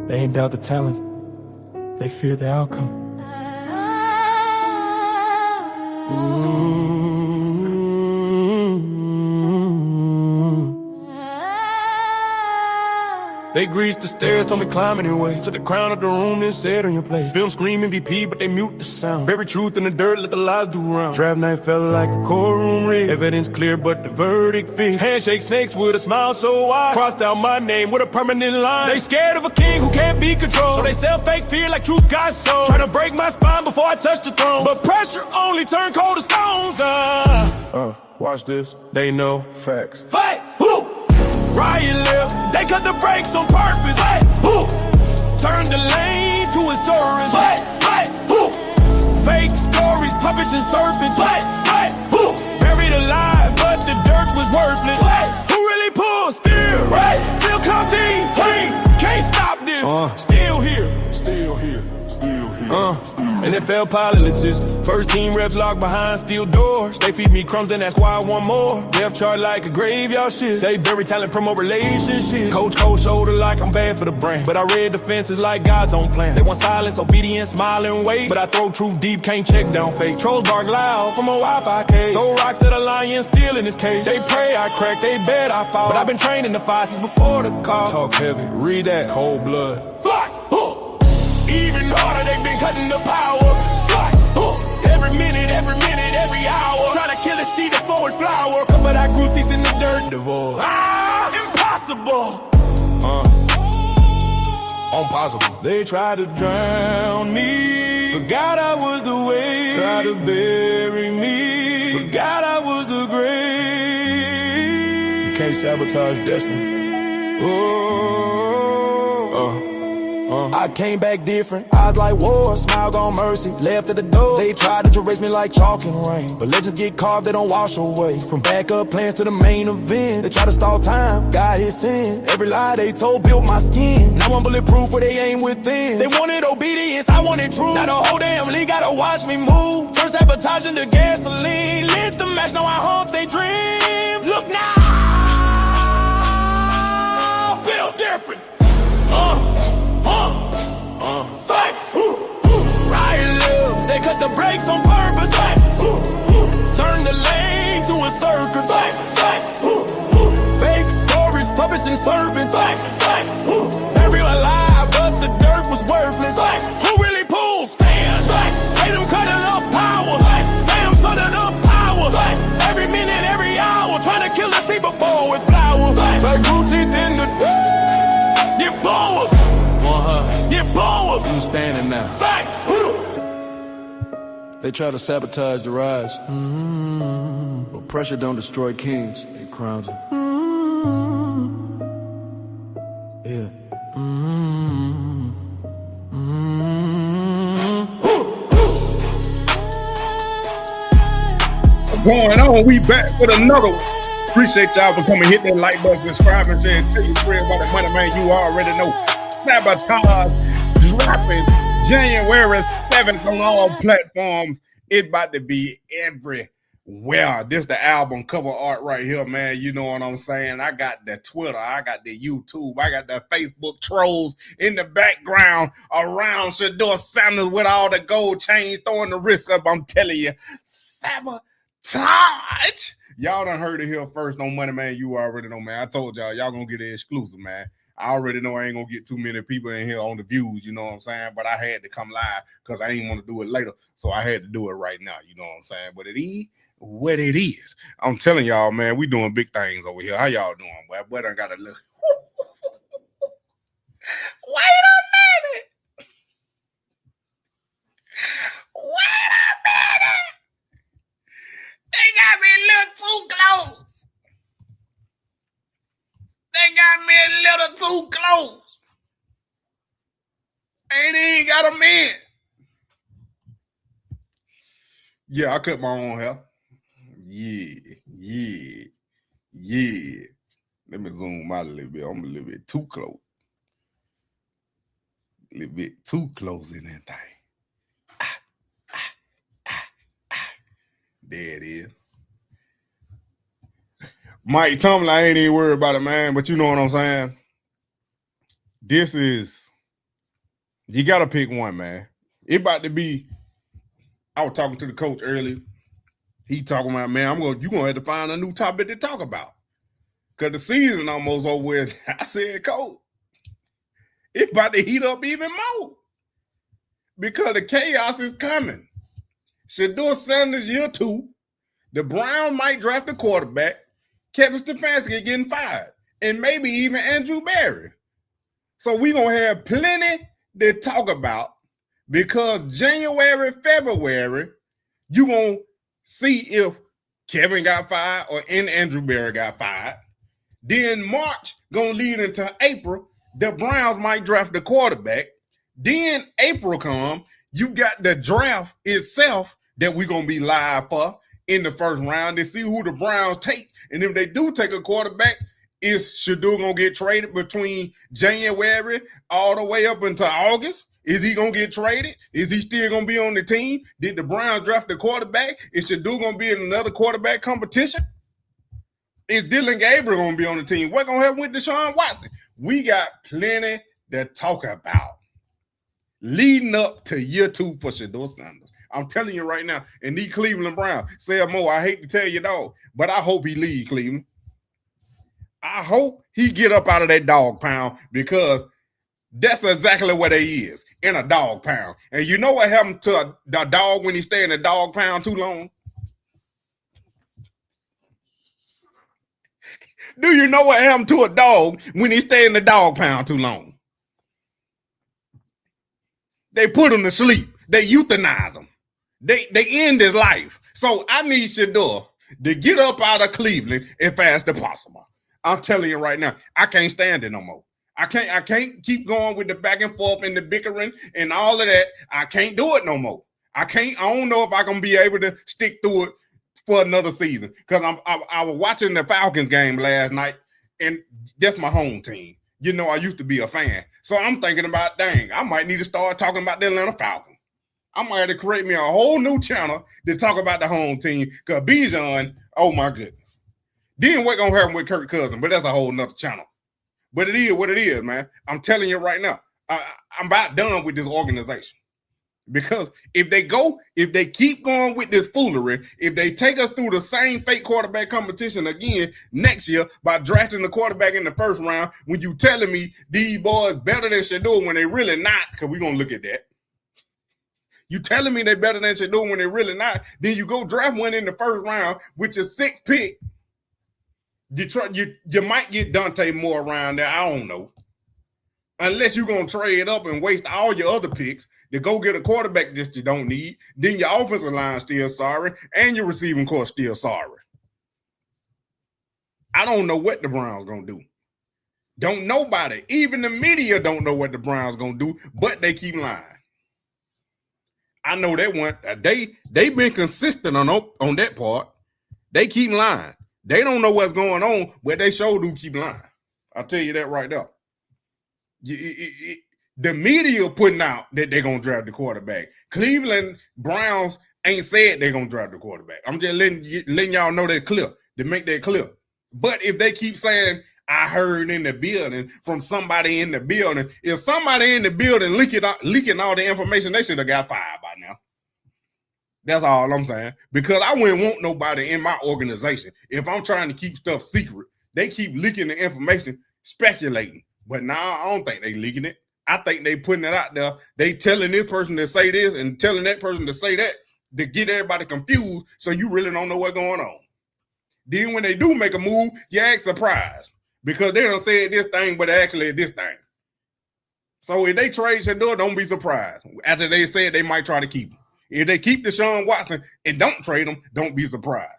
They ain't doubt the talent, they fear the outcome. They greased the stairs, told me climb anyway. To the crown of the room, then said on your place. Film scream MVP, but they mute the sound. Bury truth in the dirt, let the lies do round. Draft night felt like a courtroom rig. Evidence clear, but the verdict fixed. Handshake snakes with a smile so wide. Crossed out my name with a permanent line. They scared of a king who can't be controlled. So they sell fake fear like truth got sold. Trying to break my spine before I touch the throne. But pressure only turn cold as stones. Watch this. They know. Facts. Facts! Riot lip, they cut the brakes on purpose. Turn the lane to a service. Fake stories, puppets and serpents. Buried alive, but the dirt was worthless. Who really pulled still? Still come deep. Can't stop this. Still here. NFL pilots, first team reps locked behind steel doors. They feed me crumbs, then that's why I want more. Death chart like a graveyard shit. They bury talent, promote relationships. Coach cold shoulder like I'm bad for the brand. But I read the fences like God's own plan. They want silence, obedience, smile and wait. But I throw truth deep, can't check down fake. Trolls bark loud from a Wi-Fi cage. Throw rocks at a lion still in his cage. They pray I crack, they bet I fall. But I've been training the fight since before the call. Talk heavy, read that, cold blood. Flex! Even harder, they've been cutting the power. Flex! Every minute, every hour. Trying to kill a seed of forward flower. But I grew teeth in the dirt. Divorce. Impossible. Impossible. They tried to drown me. Forgot I was the way. Tried to bury me. Forgot I was the grave. You can't sabotage destiny. I came back different, eyes like war, smile gone mercy, left at the door. They tried to erase me like chalk and rain, but legends get carved, they don't wash away. From backup plans to the main event, they try to stall time, God his sin. Every lie they told built my skin. Now I'm bulletproof where they aim within. They wanted obedience, I wanted truth. Now the whole damn league gotta watch me move. Turn sabotage into gasoline, lit the match, now I haunt they dreams. Look now, built different. Facts. Riot live, they cut the brakes on purpose. Facts. Turn the lane to a circus. Facts. Fake stories, puppets and serpents. Facts. Buried alive, but the dirt was worthless. Facts. Who really pulls stands? Made them cutting up power. Damn, cutting up power. Every minute, every hour, trying to kill the seed before it flower. Like blue teeth in the get bored. Get bored. I'm standing now. Facts. They try to sabotage the rise. But pressure don't destroy kings. It crowns them. Yeah. Going on, we back with another one. Appreciate y'all for coming, hit that like button, subscribe, and share, and tell your friends about the money, man. You already know. Sabotage dropping January 7th on all platforms. It about to be everywhere. This the album cover art right here, man. You know what I'm saying? I got the Twitter, I got the YouTube, I got the Facebook trolls in the background around Shedeur Sanders with all the gold chains throwing the risk up. I'm telling you, sabotage. Y'all done heard it here first on Money, man. You already know, man. I told y'all gonna get it exclusive, man. I already know I ain't gonna get too many people in here on the views, you know what I'm saying? But I had to come live because I ain't want to do it later. So I had to do it right now, you know what I'm saying? But it is what it is. I'm telling y'all, man, we doing big things over here. How y'all doing, boy? Boy, done got a look. Wait a minute. They got me a little too close. They got me a little too close. Ain't even got a man. Yeah, I cut my own hair. Yeah. Let me zoom out a little bit. I'm a little bit too close. A little bit too close in that thing. There it is. Mike Tomlin, I ain't even worried about it, man. But you know what I'm saying? This is You got to pick one, man. It about to be. I was talking to the coach earlier. He talking about, man, you gonna have to find a new topic to talk about. Cause the season almost over with. I said, coach, it's about to heat up even more. Because the chaos is coming. Shedeur Sanders Year 2. The Browns might draft a quarterback. Kevin Stefanski getting fired. And maybe even Andrew Berry. So we're going to have plenty to talk about because January, February, you're going to see if Kevin got fired or Andrew Berry got fired. Then March going to lead into April. The Browns might draft the quarterback. Then April come, you got the draft itself that we're going to be live for in the first round to see who the Browns take. And if they do take a quarterback, is Shedeur going to get traded between January all the way up until August? Is he going to get traded? Is he still going to be on the team? Did the Browns draft the quarterback? Is Shedeur going to be in another quarterback competition? Is Dylan Gabriel going to be on the team? What's going to happen with Deshaun Watson? We got plenty to talk about leading up to year 2 for Shedeur Sanders. I'm telling you right now, and these Cleveland Browns, say more, I hate to tell you, dog, but I hope he leave Cleveland. I hope he get up out of that dog pound because that's exactly what he is, in a dog pound. And you know what happened to the dog when he stay in a dog pound too long? Do you know what happened to a dog when he stay in the dog pound too long? They put him to sleep. They euthanize him. They end his life. So I need Shedeur to get up out of Cleveland as fast as possible. I'm telling you right now, I can't stand it no more. I can't keep going with the back and forth and the bickering and all of that. I can't do it no more. I don't know if I'm gonna be able to stick through it for another season. Because I was watching the Falcons game last night, and that's my home team. You know, I used to be a fan. So I'm thinking about, dang, I might need to start talking about the Atlanta Falcons. I might have to create me a whole new channel to talk about the home team. Because Bijan, oh my goodness. Then what's going to happen with Kirk Cousins? But that's a whole nother channel. But it is what it is, man. I'm telling you right now, I'm about done with this organization. Because if they keep going with this foolery, if they take us through the same fake quarterback competition again next year by drafting the quarterback in the first round, when you telling me these boys better than Shedeur when they really not, because we're going to look at that. You telling me they better than Shedeur when they really not, then you go draft one in the first round, which is 6th pick. You might get Dante Moore around there. I don't know. Unless you're going to trade up and waste all your other picks to go get a quarterback that you don't need. Then your offensive line still sorry, and your receiving core still sorry. I don't know what the Browns going to do. Don't nobody, even the media don't know what the Browns going to do, but they keep lying. I know they they've been consistent on that part. They keep lying. They don't know what's going on, but they sure do keep lying. I'll tell you that right now. The media putting out that they're going to draft the quarterback. Cleveland Browns ain't said they're going to draft the quarterback. I'm just letting y'all know that clear, to make that clear. But if they keep saying, I heard in the building from somebody in the building, if somebody in the building leaking all the information, they should have got fired by now. That's all I'm saying. Because I wouldn't want nobody in my organization. If I'm trying to keep stuff secret, they keep leaking the information, speculating. But now I don't think they leaking it. I think they putting it out there. They telling this person to say this and telling that person to say that to get everybody confused so you really don't know what's going on. Then when they do make a move, you act surprised because they done said this thing, but actually this thing. So if they trade Shedeur, don't be surprised. After they said they might try to keep him. If they keep Deshaun Watson and don't trade him, don't be surprised.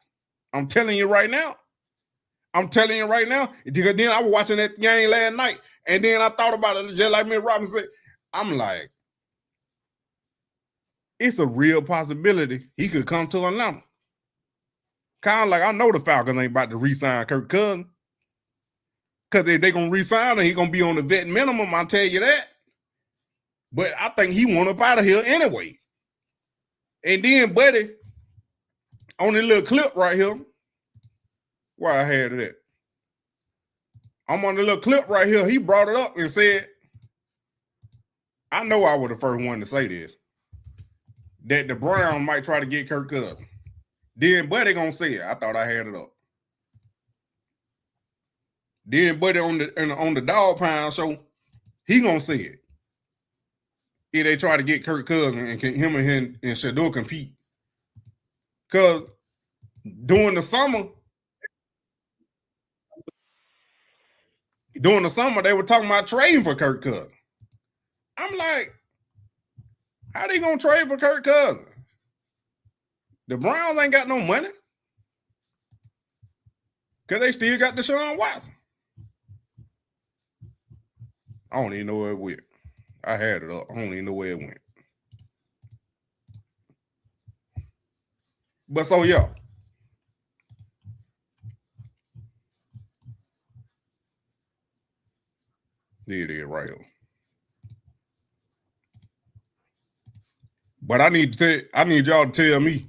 I'm telling you right now. Because then I was watching that game last night, and then I thought about it just like me and Robin said. I'm like, it's a real possibility he could come to Atlanta. Kind of like I know the Falcons ain't about to re-sign Kirk Cousins. Because if they're going to re-sign him, he's going to be on the vet minimum, I'll tell you that. But I think he want up out of here anyway. And then, buddy, on this little clip right here, where I had it at. I'm on the little clip right here. He brought it up and said, I know I was the first one to say this, that the Browns might try to get Kirk Cousins. Then Buddy gonna say it. I thought I had it up. Then Buddy on the Dog Pound show, he gonna say it. If they try to get Kirk Cousins and him and Shedeur compete. Because during the summer, they were talking about trading for Kirk Cousins. I'm like, how they gonna trade for Kirk Cousins? The Browns ain't got no money. Because they still got Deshaun Watson. I don't even know where it went. I had it up. I don't even know where it went. But so, yeah. There it is right here. But I need y'all to tell me.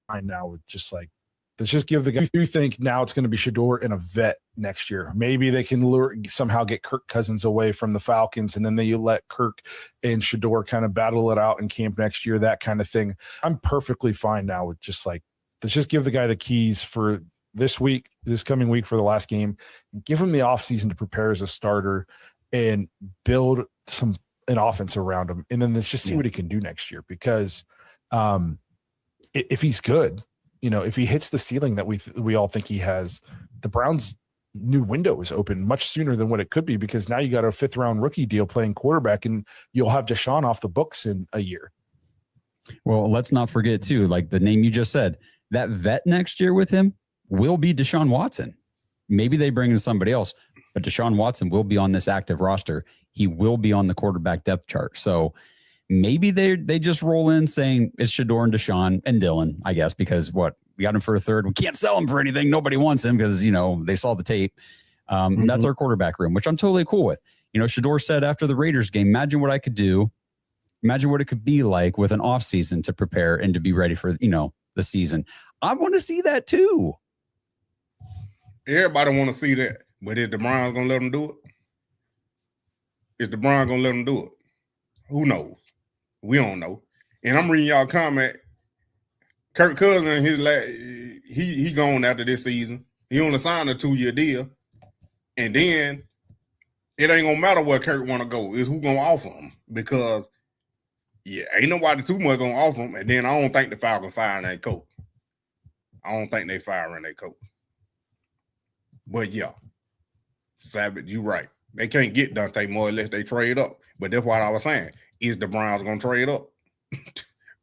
I now would just like, let's just give the guy. You think now it's going to be Shedeur and a vet next year? Maybe they can somehow get Kirk Cousins away from the Falcons, and then you let Kirk and Shedeur kind of battle it out in camp next year, that kind of thing. I'm perfectly fine now with just like, let's just give the guy the keys for this coming week for the last game, and give him the offseason to prepare as a starter and build an offense around him. And then let's just see what he can do next year, because if he's good, if he hits the ceiling that we all think he has, the Browns' new window is open much sooner than what it could be, because now you got a 5th-round rookie deal playing quarterback, and you'll have Deshaun off the books in a year. Well, let's not forget too, like the name you just said, that vet next year with him will be Deshaun Watson. Maybe they bring in somebody else, but Deshaun Watson will be on this active roster. He will be on the quarterback depth chart. So maybe they just roll in saying it's Shedeur and Deshaun and Dylan, I guess, because we got him for a third. We can't sell him for anything. Nobody wants him because, they saw the tape. That's our quarterback room, which I'm totally cool with. Shedeur said after the Raiders game, imagine what I could do. Imagine what it could be like with an off season to prepare and to be ready for, the season. I want to see that too. Everybody want to see that. But is the Browns going to let them do it? Is the Browns going to let them do it? Who knows? We don't know. And I'm reading y'all comment. Kirk Cousins, he gone after this season. He only signed a 2-year deal. And then it ain't going to matter where Kirk want to go. It's who going to offer him. Because, ain't nobody too much going to offer him. And then I don't think the Falcons firing that coach. I don't think they firing that coach. But, Savage, you right. They can't get Dante Moore unless they trade up. But that's what I was saying. Is the Browns going to trade up?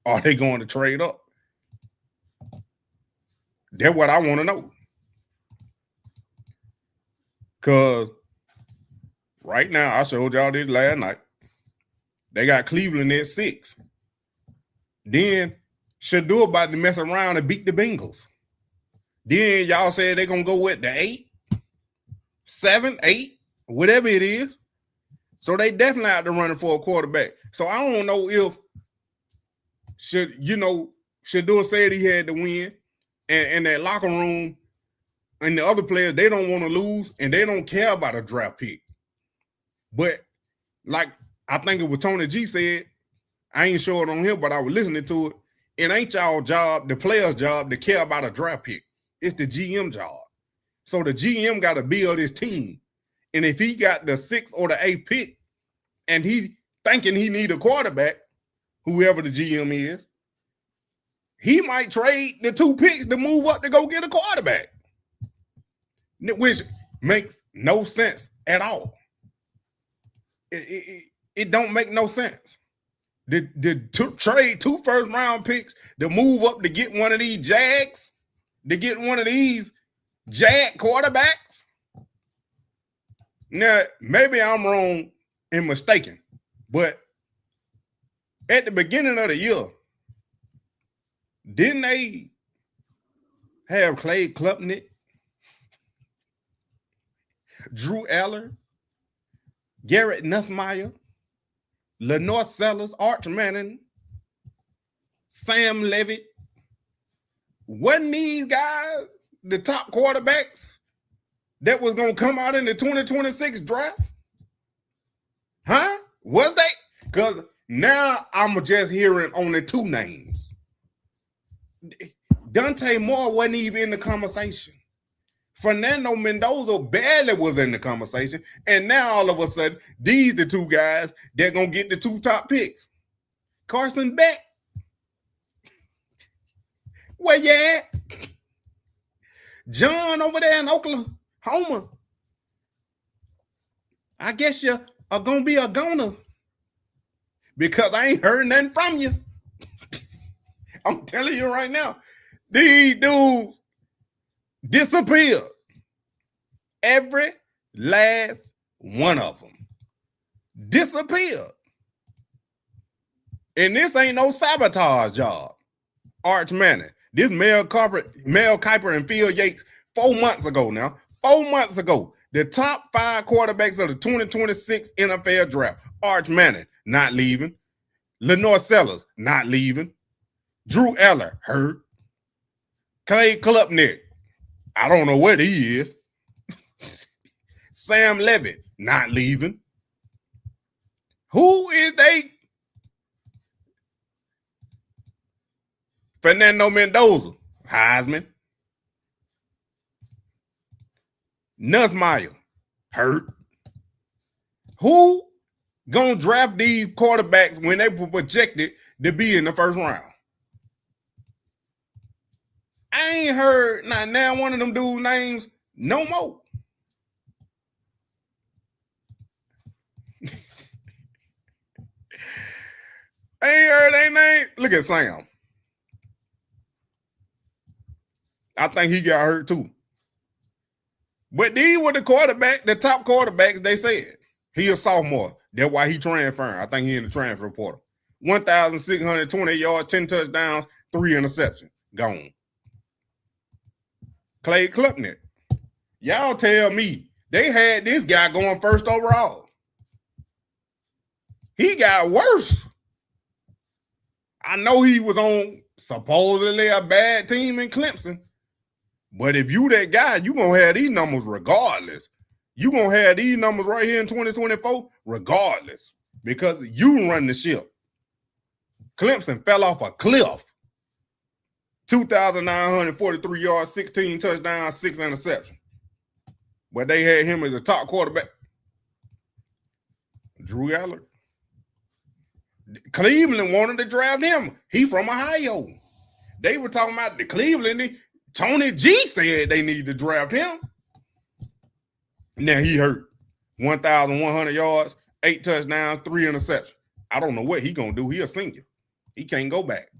Are they going to trade up? That's what I want to know. Because right now, I showed y'all this last night. They got Cleveland at 6. Then Shedeur about to mess around and beat the Bengals. Then y'all said they're going to go with the 8, 7, 8, whatever it is. So they definitely out to running for a quarterback. So I don't know if Shedeur said he had to win, and that locker room and the other players, they don't want to lose, and they don't care about a draft pick. But like I think it was Tony G said, I ain't sure it on him, but I was listening to it. It ain't y'all job, the player's job, to care about a draft pick. It's the GM job. So the GM got to build his team. And if he got the 6th or the 8th pick and he thinking he need a quarterback, whoever the GM is, he might trade the 2 picks to move up to go get a quarterback, which makes no sense at all. It don't make no sense. To trade 2 first-round picks to move up to get one of these Jags, to get one of these Jag quarterbacks. Now, maybe I'm wrong and mistaken, but at the beginning of the year, didn't they have Clay Klubnik, Drew Eller, Garrett Nussmeier, Lenore Sellers, Arch Manning, Sam Levitt? Wasn't these guys the top quarterbacks that was going to come out in the 2026 draft? Huh? Was they? Because now I'm just hearing only two names. Dante Moore wasn't even in the conversation. Fernando Mendoza barely was in the conversation. And now all of a sudden, these the two guys that going to get the two top picks. Carson Beck. Where you at? John over there in Oklahoma. I guess you are going to be a goner because I ain't heard nothing from you. I'm telling you right now, these dudes disappeared. Every last one of them disappeared. And this ain't no sabotage job. Arch Manning. This Mel Kiper and Phil Yates 4 months ago now. 4 months ago. The top 5 quarterbacks of the 2026 NFL draft. Arch Manning, not leaving. Lenore Sellers, not leaving. Drew Eller, hurt. Clay Klubnik, I don't know what he is. Sam Levitt, not leaving. Who is they? Fernando Mendoza, Heisman. Nussmeier, hurt. Who gonna draft these quarterbacks when they were projected to be in the first round? I ain't heard not now one of them dudes' names no more. I ain't heard their name. Look at Sam. I think he got hurt too. But these were the top quarterbacks they said. He a sophomore. That's why he transferring. I think he in the transfer portal. 1,620 yards, 10 touchdowns, 3 interceptions. Gone. Clay Klubnik. Y'all tell me they had this guy going first overall. He got worse. I know he was on supposedly a bad team in Clemson. But if you that guy, you going to have these numbers regardless. You going to have these numbers right here in 2024 regardless. Because you run the ship. Clemson fell off a cliff. 2,943 yards, 16 touchdowns, 6 interceptions. But they had him as a top quarterback. Drew Aller. Cleveland wanted to draft him. He from Ohio. They were talking about the Cleveland. Tony G said they need to draft him. Now he hurt. 1,100 yards, 8 touchdowns, 3 interceptions. I don't know what he gonna do. He a senior. He can't go back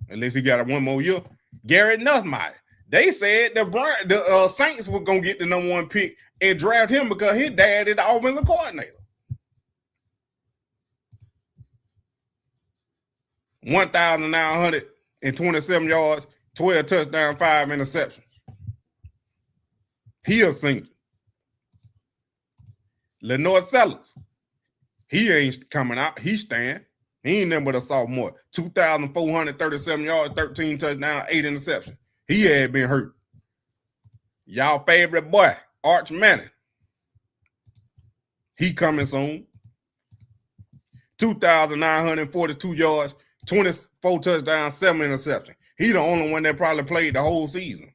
unless he got 1 more year. Garrett Nussmeier. They said the Saints were gonna get the number 1 pick and draft him because his dad is the offensive coordinator. 1,927 yards, 12 touchdowns, 5 interceptions. He a senior. Lenore Sellers. He ain't coming out. He staying. He ain't nothing but a sophomore. 2,437 yards, 13 touchdowns, 8 interceptions. He had been hurt. Y'all favorite boy, Arch Manning. He coming soon. 2,942 yards, 24 touchdowns, 7 interceptions. He the only one that probably played the whole season.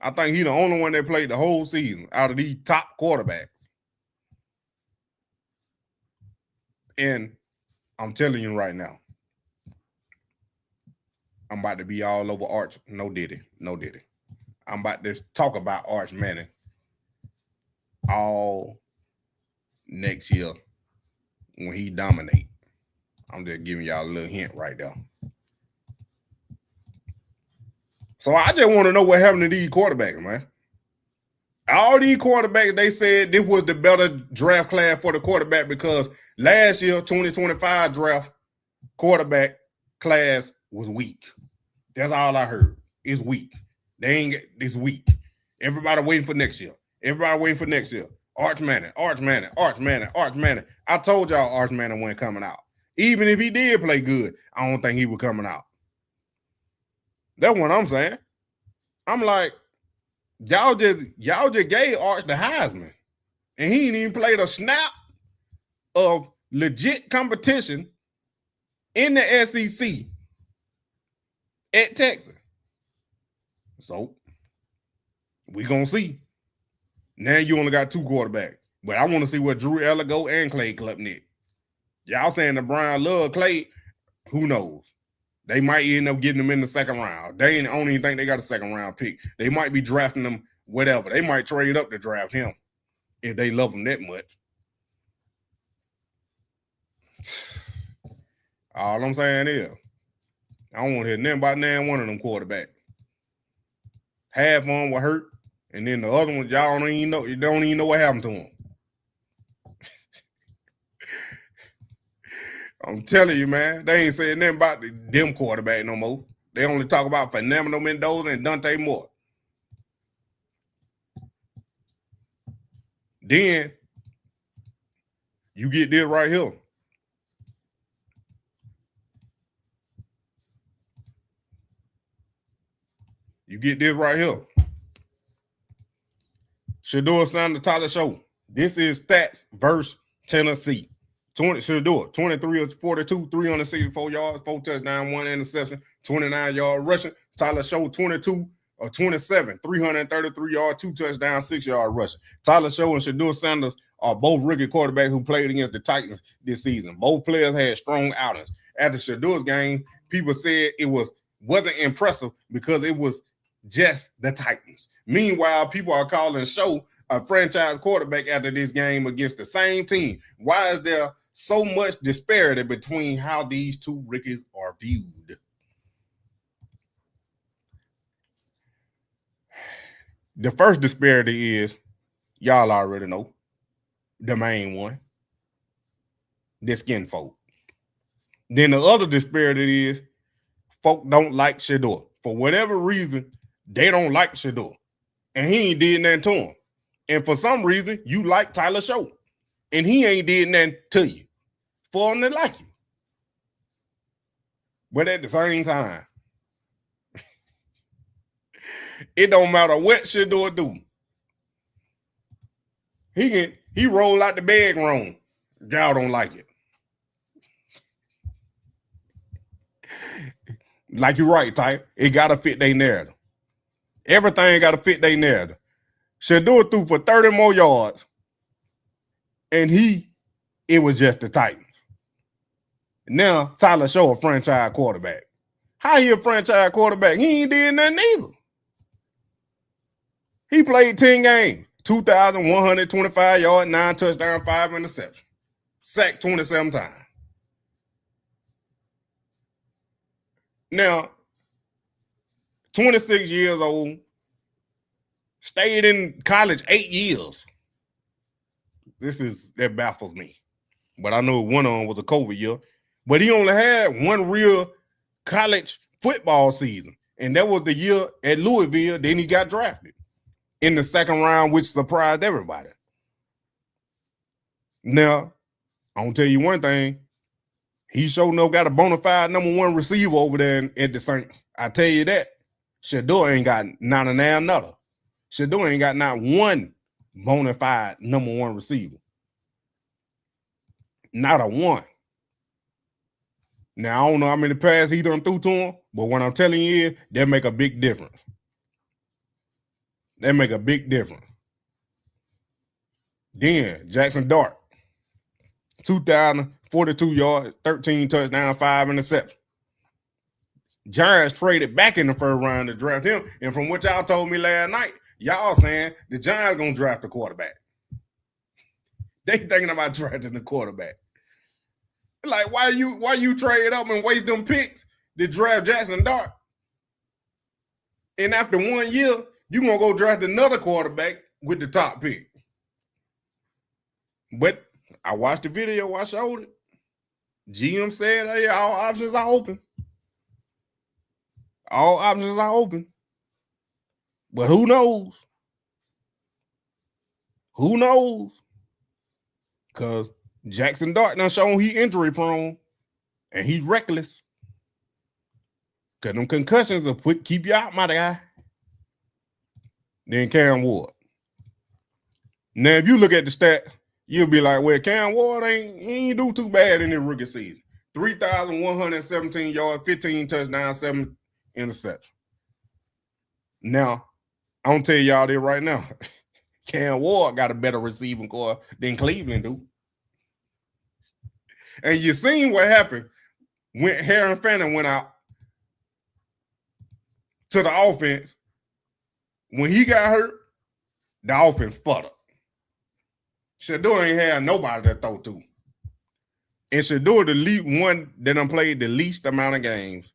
I think he the only one that played the whole season out of these top quarterbacks. And I'm telling you right now, I'm about to be all over Arch. No diddy. I'm about to talk about Arch Manning all next year when he dominate. I'm just giving y'all a little hint right there. So I just want to know what happened to these quarterbacks, man. All these quarterbacks, they said this was the better draft class for the quarterback because last year, 2025 draft quarterback class was weak. That's all I heard. It's weak. It's weak. Everybody waiting for next year. Arch Manning. I told y'all Arch Manning wasn't coming out. Even if he did play good, I don't think he was coming out. That's what I'm saying. I'm like, y'all just gave Arch the Heisman, and he ain't even played a snap of legit competition in the SEC at Texas. So we gonna see. Now you only got 2 quarterbacks, but I want to see what Drew Elligo and Clay Klubnik. Y'all saying the Brown love Clay? Who knows? They might end up getting him in the second round. They don't even think they got a second round pick. They might be drafting him, whatever. They might trade up to draft him if they love him that much. All I'm saying is, I don't want to hear nothing about one of them quarterbacks. Half of them were hurt, and then the other ones, y'all don't even know. You don't even know what happened to them. I'm telling you, man, they ain't saying nothing about them quarterback no more. They only talk about Phenomenal Mendoza and Dante Moore. Then you get this right here. You get this right here. Shedeur Sanders Tyler Show. This is stats versus Tennessee. Shedeur, 23 of 42, 364 yards, 4 touchdowns, 1 interception, 29-yard rushing. Tyler Show, 22 of 27, 333 yards, 2 touchdowns, 6-yard rushing. Tyler Show and Shedeur Sanders are both rookie quarterbacks who played against the Titans this season. Both players had strong outings. After Shedeur's game, people said it wasn't impressive because it was just the Titans. Meanwhile, people are calling Show a franchise quarterback after this game against the same team. Why is there so much disparity between how these two rookies are viewed? The first disparity is, y'all already know, the main one, the skin folk. Then the other disparity is, folk don't like Shedeur. For whatever reason, they don't like Shedeur. And he ain't did nothing to him. And for some reason, you like Tyler Show. And he ain't did nothing to you for him to like you. But at the same time, it don't matter what Shedeur do. He roll out the bed wrong. Y'all don't like it. Like you're right, Type. It gotta fit their narrative. Everything gotta fit their narrative. Shedeur threw for 30 more yards, and it was just the Titans. Now, Tyler Show a franchise quarterback. How he a franchise quarterback? He ain't did nothing either. He played 10 games, 2,125 yards, 9 touchdowns, 5 interceptions. Sacked 27 times. Now, 26 years old, stayed in college 8 years. That baffles me. But I know one of them was a COVID year. But he only had one real college football season. And that was the year at Louisville. Then he got drafted in the second round, which surprised everybody. Now, I'm going to tell you one thing. He sure enough got a bona fide number 1 receiver over there at the Saints. I tell you that. Shedeur ain't got not another. Shedeur ain't got not one bona fide number 1 receiver. Not a one. Now, I don't know how many passes he done threw to him, but what I'm telling you is that make a big difference. That make a big difference. Then, Jackson Dart, 2,042 yards, 13 touchdowns, 5 interceptions. Giants traded back in the first round to draft him, and from what y'all told me last night, y'all saying the Giants gonna draft a quarterback. They thinking about drafting the quarterback. Like, why you trade up and waste them picks to draft Jackson Dart? And after 1 year, you gonna go draft another quarterback with the top pick. But I watched the video, I showed it. GM said, hey, all options are open. All options are open. But who knows? Who knows? Because Jackson Dart done shown he injury prone and he's reckless. Because them concussions will keep you out, my guy. than Cam Ward. Now, if you look at the stat, you'll be like, well, Cam Ward ain't do too bad in the rookie season. 3,117 yards, 15 touchdowns, 7 interceptions. Now, I'm going to tell y'all this right now. Cam Ward got a better receiving core than Cleveland do. And you seen what happened when Harry Fanning went out to the offense. When he got hurt, the offense sputtered. Shedeur ain't had nobody to throw to. And Shedeur, the one that done played the least amount of games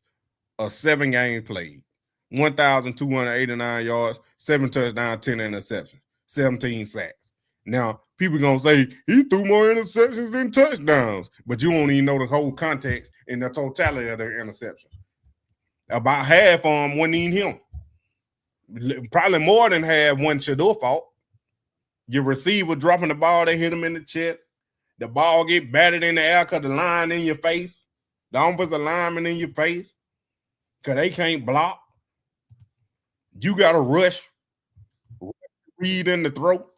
of 7 games played. 1,289 yards, 7 touchdowns, 10 interceptions, 17 sacks. Now, people going to say, he threw more interceptions than touchdowns, but you won't even know the whole context and the totality of the interceptions. About half of them wasn't even him. Probably more than half wasn't Shedeur fault. Your receiver dropping the ball, they hit him in the chest. The ball get batted in the air because the line in your face. The offensive lineman in your face because they can't block. You got to rush, read in the throat.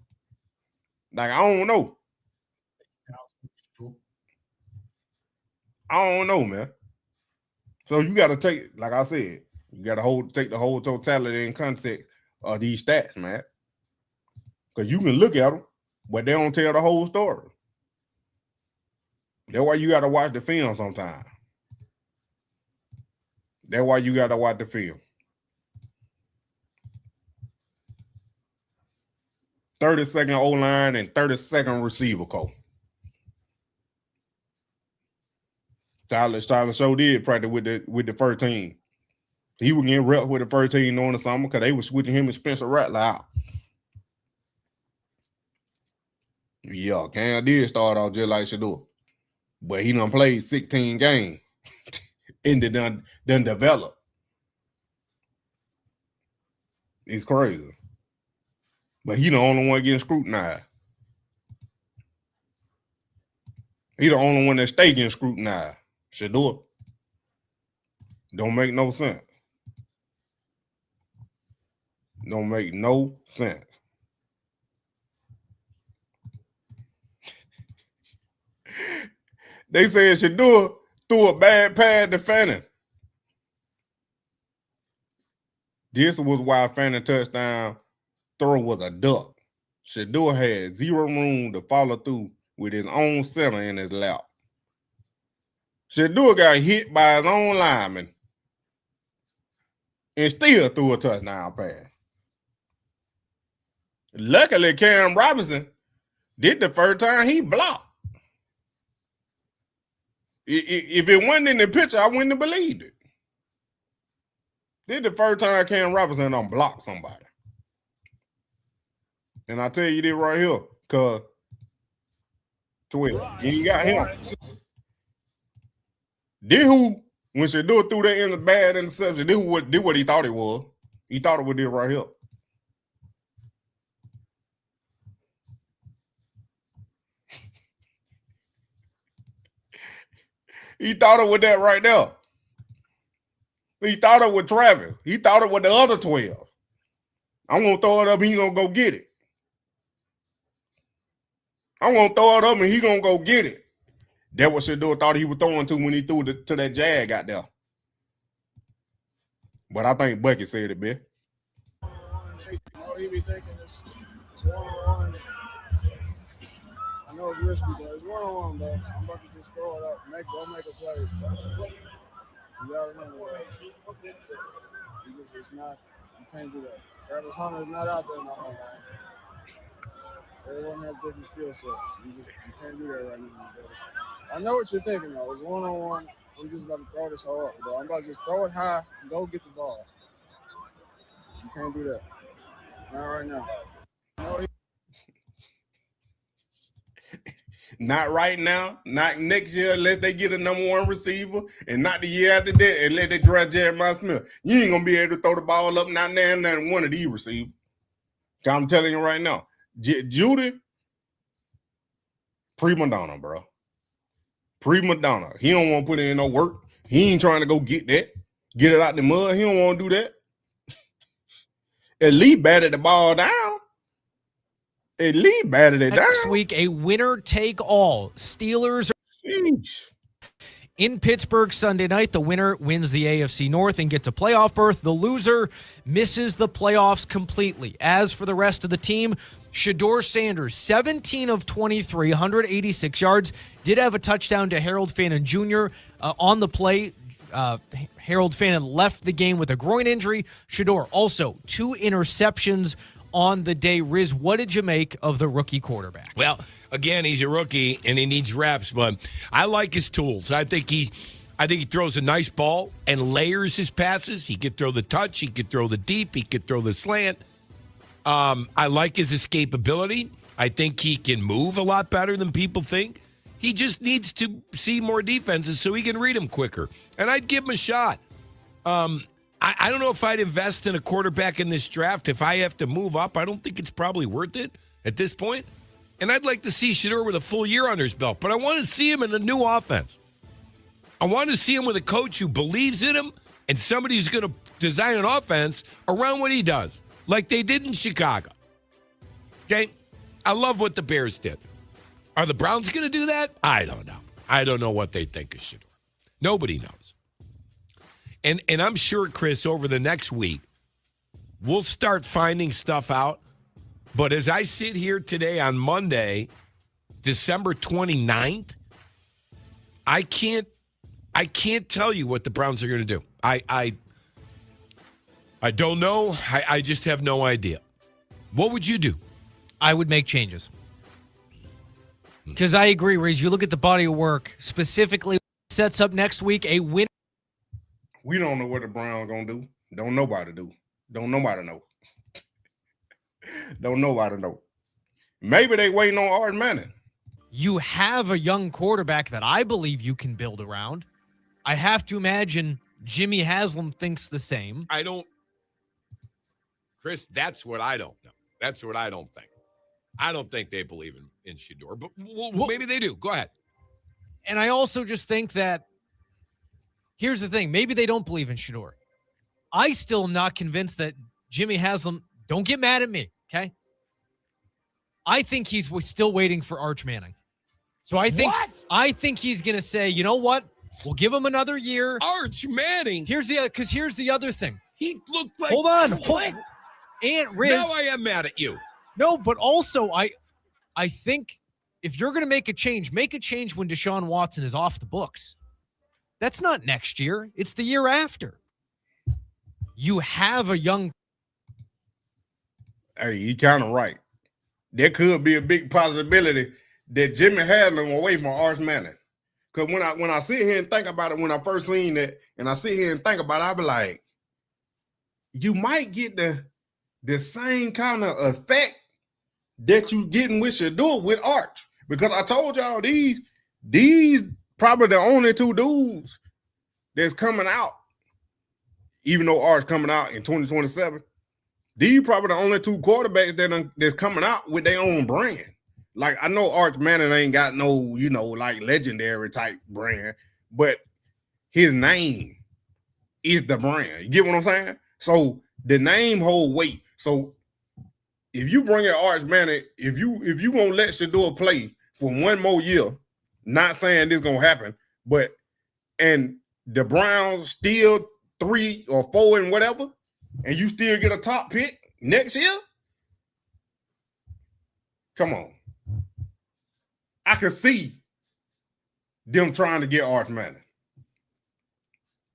Like, I don't know. I don't know, man. So you got to take, like I said, you got to take the whole totality and context of these stats, man. Because you can look at them, but they don't tell the whole story. That's why you got to watch the film sometimes. That's why you got to watch the film. 30-second O-line and 30-second receiver coach. Tyler Show did practice with the first team. He was getting reps with the first team during the summer because they were switching him and Spencer Rattler out. Yeah, Cam did start off just like Shedeur. But he done played 16 games and done developed. It's crazy. But he the only one getting scrutinized. He the only one that stay getting scrutinized. Shedeur. Don't make no sense. Don't make no sense. They said Shedeur threw a bad pass to Fanning. This was why Fanning touchdown throw was a duck. Shedeur had zero room to follow through with his own center in his lap. Shedeur got hit by his own lineman and still threw a touchdown pass. Luckily, Cam Robinson did the first time he blocked. If it wasn't in the picture, I wouldn't have believed it. This the first time Cam Robinson done blocked somebody. And I tell you this right here, because 12, you got him. This who, when Shedeur threw that in the bad interception, this what he thought it was. He thought it was this right here. He thought it was that right there. He thought it was Travis. He thought it was the other 12. I'm going to throw it up and he's going to go get it. I'm going to throw it up and he's going to go get it. That's what Shedeur thought he was throwing to when he threw it to that jag out there. But I think Bucky said it, man. All he be thinking is one-on-one. I know it's risky, but it's one-on-one, bro. I'm about to just throw it up. Don't make a play. You gotta remember that. It's not, you can't do that. Travis Hunter is not out there no more, man. Everyone has different skill set. You can't do that right now, brother. I know what you're thinking, though. It's one-on-one. I'm just about to throw this whole up, bro. I'm about to just throw it high and go get the ball. You can't do that. Not right now. Not right now, not next year, unless they get a number 1 receiver, and not the year after that, and let they draft Jeremiah Smith. You ain't gonna be able to throw the ball up not now and then one of these receivers. I'm telling you right now, Judy, prima donna, bro. Prima donna. He don't want to put in no work. He ain't trying to go get that, get it out the mud. He don't want to do that. At least batted the ball down. At least batted it down. Next week, a winner take all. Steelers in Pittsburgh Sunday night. The winner wins the AFC North and gets a playoff berth. The loser misses the playoffs completely. As for the rest of the team, Shedeur Sanders, 17 of 23, 186 yards. Did have a touchdown to Harold Fannin Jr. On the play. Harold Fannin left the game with a groin injury. Shedeur also 2 interceptions on the day. Riz, what did you make of the rookie quarterback? Well, again, he's a rookie and he needs reps, but I like his tools. I think he throws a nice ball and layers his passes. He could throw the touch, he could throw the deep, he could throw the slant. I like his escapability. I think he can move a lot better than people think. He just needs to see more defenses so he can read them quicker. And I'd give him a shot. I don't know if I'd invest in a quarterback in this draft. If I have to move up, I don't think it's probably worth it at this point. And I'd like to see Shedeur with a full year under his belt. But I want to see him in a new offense. I want to see him with a coach who believes in him and somebody who's going to design an offense around what he does, like they did in Chicago. Okay? I love what the Bears did. Are the Browns going to do that? I don't know. I don't know what they think of Shedeur. Nobody knows. And I'm sure, Chris, over the next week, we'll start finding stuff out. But as I sit here today on Monday, December 29th, I can't tell you what the Browns are going to do. I don't know. I just have no idea. What would you do? I would make changes. Because I agree, Riz. You look at the body of work, specifically sets up next week a win. We don't know what the Browns going to do. Don't nobody do. Don't nobody know. Don't nobody know. Maybe they waiting on Art Manning. You have a young quarterback that I believe you can build around. I have to imagine Jimmy Haslam thinks the same. Chris, that's what I don't know. That's what I don't think. I don't think they believe in Shedeur, but maybe they do. Go ahead. And I also just think that, here's the thing. Maybe they don't believe in Shedeur. I still am not convinced that Jimmy Haslam, don't get mad at me, okay? I think he's still waiting for Arch Manning. So I think he's going to say, you know what? We'll give him another year. Arch Manning. Here's the other thing. He looked like. Hold on. And Riz. Now I am mad at you. No, but also I think if you're going to make a change when Deshaun Watson is off the books. That's not next year. It's the year after. You have a young. Hey, you kind of right. There could be a big possibility that Jimmy Haslam will wait for Arch Manning. Because when I sit here and think about it, when I first seen it, and I sit here and think about it, I be like, you might get the same kind of effect that you getting with Shedeur with Arch. Because I told y'all these probably the only 2 dudes that's coming out, even though Arch coming out in 2027. These probably the only 2 quarterbacks that's coming out with their own brand. Like, I know Arch Manning ain't got no, like legendary type brand, but his name is the brand. You get what I'm saying? So the name hold weight. So if you bring in Arch Manning, if you gonna let Shedeur play for 1 more year, not saying this gonna happen, and the Browns still 3 or 4 and whatever, and you still get a top pick next year, come on. I can see them trying to get Arch Manning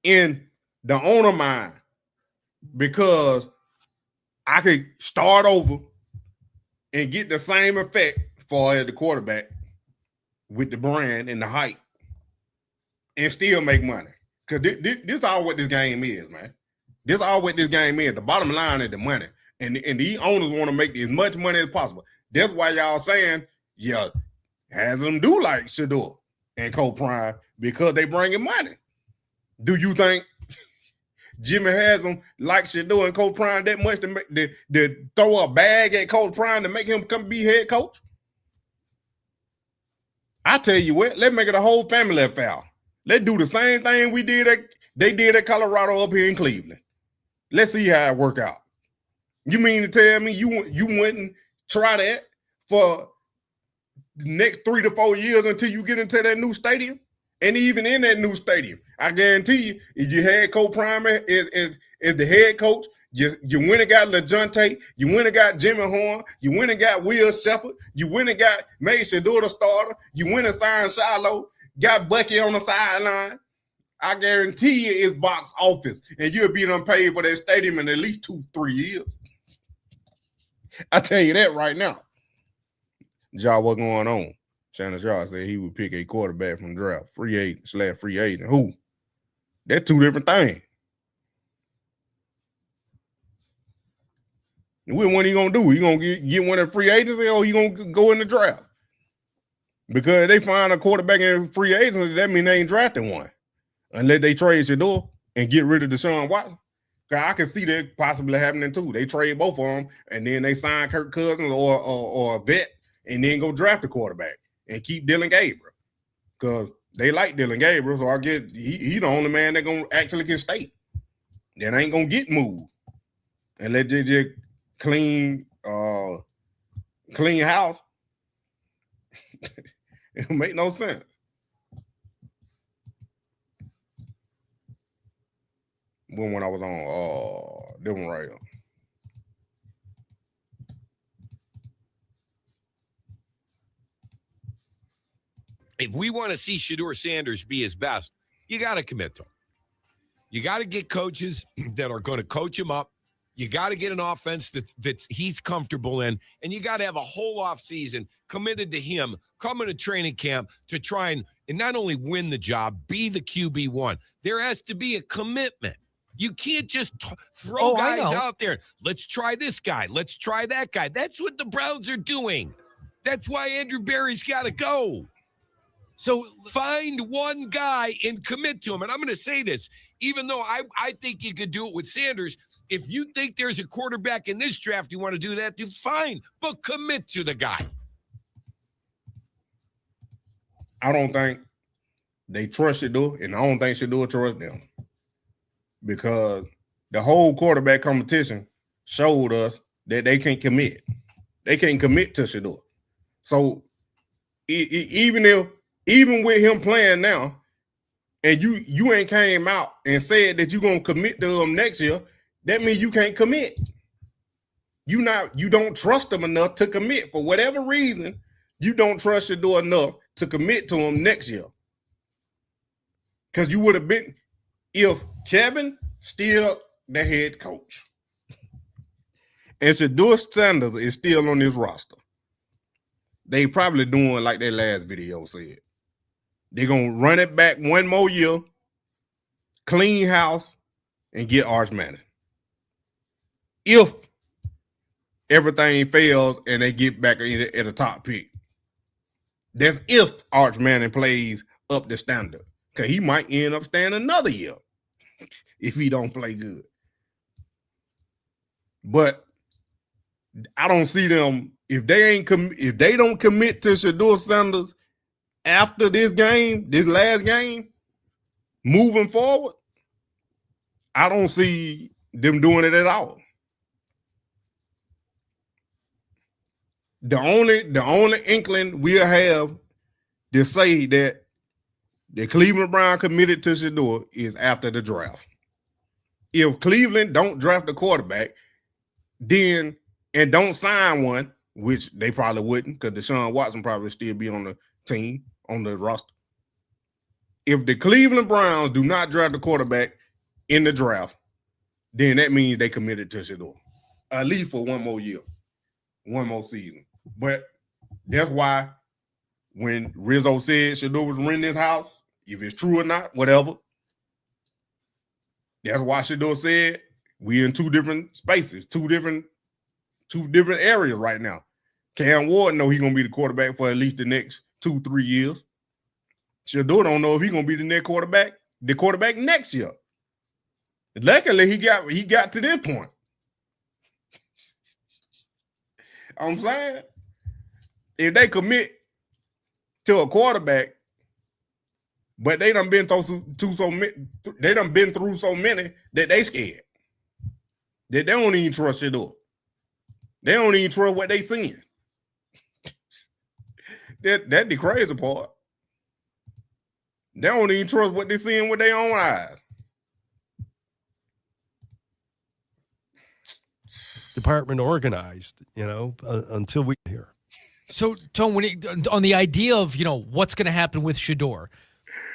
in the owner mind, because I could start over and get the same effect for the quarterback with the brand and the hype and still make money. Because this is all what this game is, man. This is all what this game is. The bottom line is the money. And these owners want to make as much money as possible. That's why y'all saying, yeah, Haslam do like Shedeur and Cole Prime, because they bring in money. Do you think Jimmy Haslam likes Shedeur and Cole Prime that much to throw a bag at Cole Prime to make him come be head coach? I tell you what, let's make it a whole family affair. Let's do the same thing they did at Colorado up here in Cleveland. Let's see how it work out. You mean to tell me you wouldn't try that for the next 3 to 4 years until you get into that new stadium? And even in that new stadium, I guarantee you, if your head coach primary is the head coach, you went and got LeJounte, you went and got Jimmy Horn, you went and got Will Shepherd, you went and got made Shedeur the starter, you went and signed Shiloh, got Bucky on the sideline. I guarantee you it's box office, and you'll be unpaid for that stadium in at least 2-3 years. I tell you that right now. Ja, what's going on? Shannon Shaw said he would pick a quarterback from draft, free agent. Who? They're two different things. What are you gonna do? You gonna get one of the free agency, or you gonna go in the draft? Because if they find a quarterback in free agency, that means they ain't drafting one, unless they trade Shedeur and get rid of Deshaun Watson. Cause I can see that possibly happening too. They trade both of them, and then they sign Kirk Cousins or a vet, and then go draft a quarterback and keep Dylan Gabriel, because they like Dylan Gabriel. So I get he the only man that gonna actually can stay. That ain't gonna get moved unless they just clean house. It don't make no sense. When I was on them right here. If we want to see Shedeur Sanders be his best, you got to commit to him. You got to get coaches that are going to coach him up. You got to get an offense that he's comfortable in, and you got to have a whole offseason committed to him coming to training camp to try and not only win the job, be the QB1. There has to be a commitment. You can't just throw guys out there. Let's try this guy. Let's try that guy. That's what the Browns are doing. That's why Andrew Berry's got to go. So find one guy and commit to him. And I'm going to say this, even though I think you could do it with Sanders. If you think there's a quarterback in this draft you want to do that, do fine, but commit to the guy. I don't think they trust Shedeur, and I don't think Shedeur trusts them, because the whole quarterback competition showed us that they can't commit. They can't commit to Shedeur. So even with him playing now, and you ain't came out and said that you're gonna commit to him next year, that means you can't commit. You don't trust him enough to commit. For whatever reason, you don't trust Shedeur enough to commit to him next year. Because you would have been, if Kevin still the head coach and Shedeur Sanders is still on this roster, they probably doing like their last video said. They're going to run it back one more year, clean house, and get Arch Manning. If everything fails and they get back at the top pick. That's if Arch Manning plays up the standard, because he might end up staying another year if he don't play good. But I don't see them, if they don't commit to Shedeur Sanders after this game, this last game, moving forward, I don't see them doing it at all. The only inkling we'll have to say that the Cleveland Browns committed to Shedeur is after the draft. If Cleveland don't draft a quarterback, then and don't sign one, which they probably wouldn't, because Deshaun Watson probably still be on the team, on the roster. If the Cleveland Browns do not draft a quarterback in the draft, then that means they committed to Shedeur, at least for one more year, one more season. But that's why when Rizzo said Shedeur was renting his house, if it's true or not, whatever, that's why Shedeur said we in two different spaces, two different areas right now. Cam Ward know he's gonna be the quarterback for at least the next 2-3 years. Shedeur don't know if he's gonna be the quarterback next year. Luckily, he got to this point. I'm saying, if they commit to a quarterback, but they done been through so many that they scared that they don't even trust Shedeur. They don't even trust what they seeing. That the crazy part. They don't even trust what they seeing with their own eyes. Department organized, until we get here. So, Tone, on the idea of, what's going to happen with Shedeur,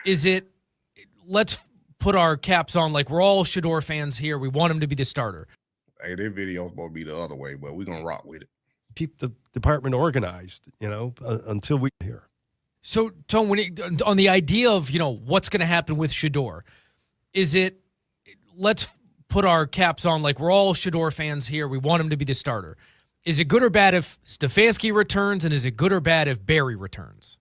is it, let's put our caps on like we're all Shedeur fans here. We want him to be the starter. Hey, this video's supposed to be the other way, but we're going to rock with it. Keep the department organized, until we get here. So, Tone, on the idea of, what's going to happen with Shedeur, is it, let's put our caps on like we're all Shedeur fans here. We want him to be the starter. Is it good or bad if Stefanski returns, and is it good or bad if Barry returns?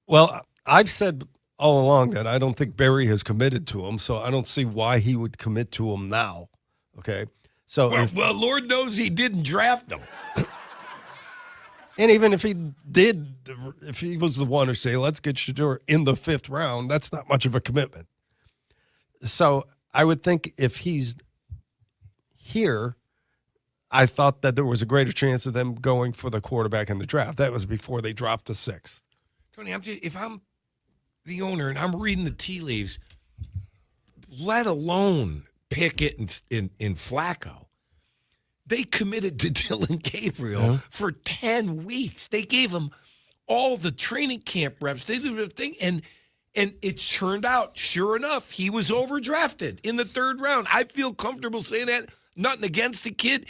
Well, I've said all along that I don't think Barry has committed to him, so I don't see why he would commit to him now. Okay, so well, Lord knows he didn't draft him. And even if he did, if he was the one to say, let's get Shedeur in the 5th round, that's not much of a commitment. So I would think if he's here, I thought that there was a greater chance of them going for the quarterback in the draft. That was before they dropped the 6th. Tony, if I'm the owner and I'm reading the tea leaves, let alone Pickett in Flacco, they committed to Dylan Gabriel for 10 weeks. They gave him all the training camp reps. They did the thing, and it turned out, sure enough, he was overdrafted in the 3rd round. I feel comfortable saying that. Nothing against the kid.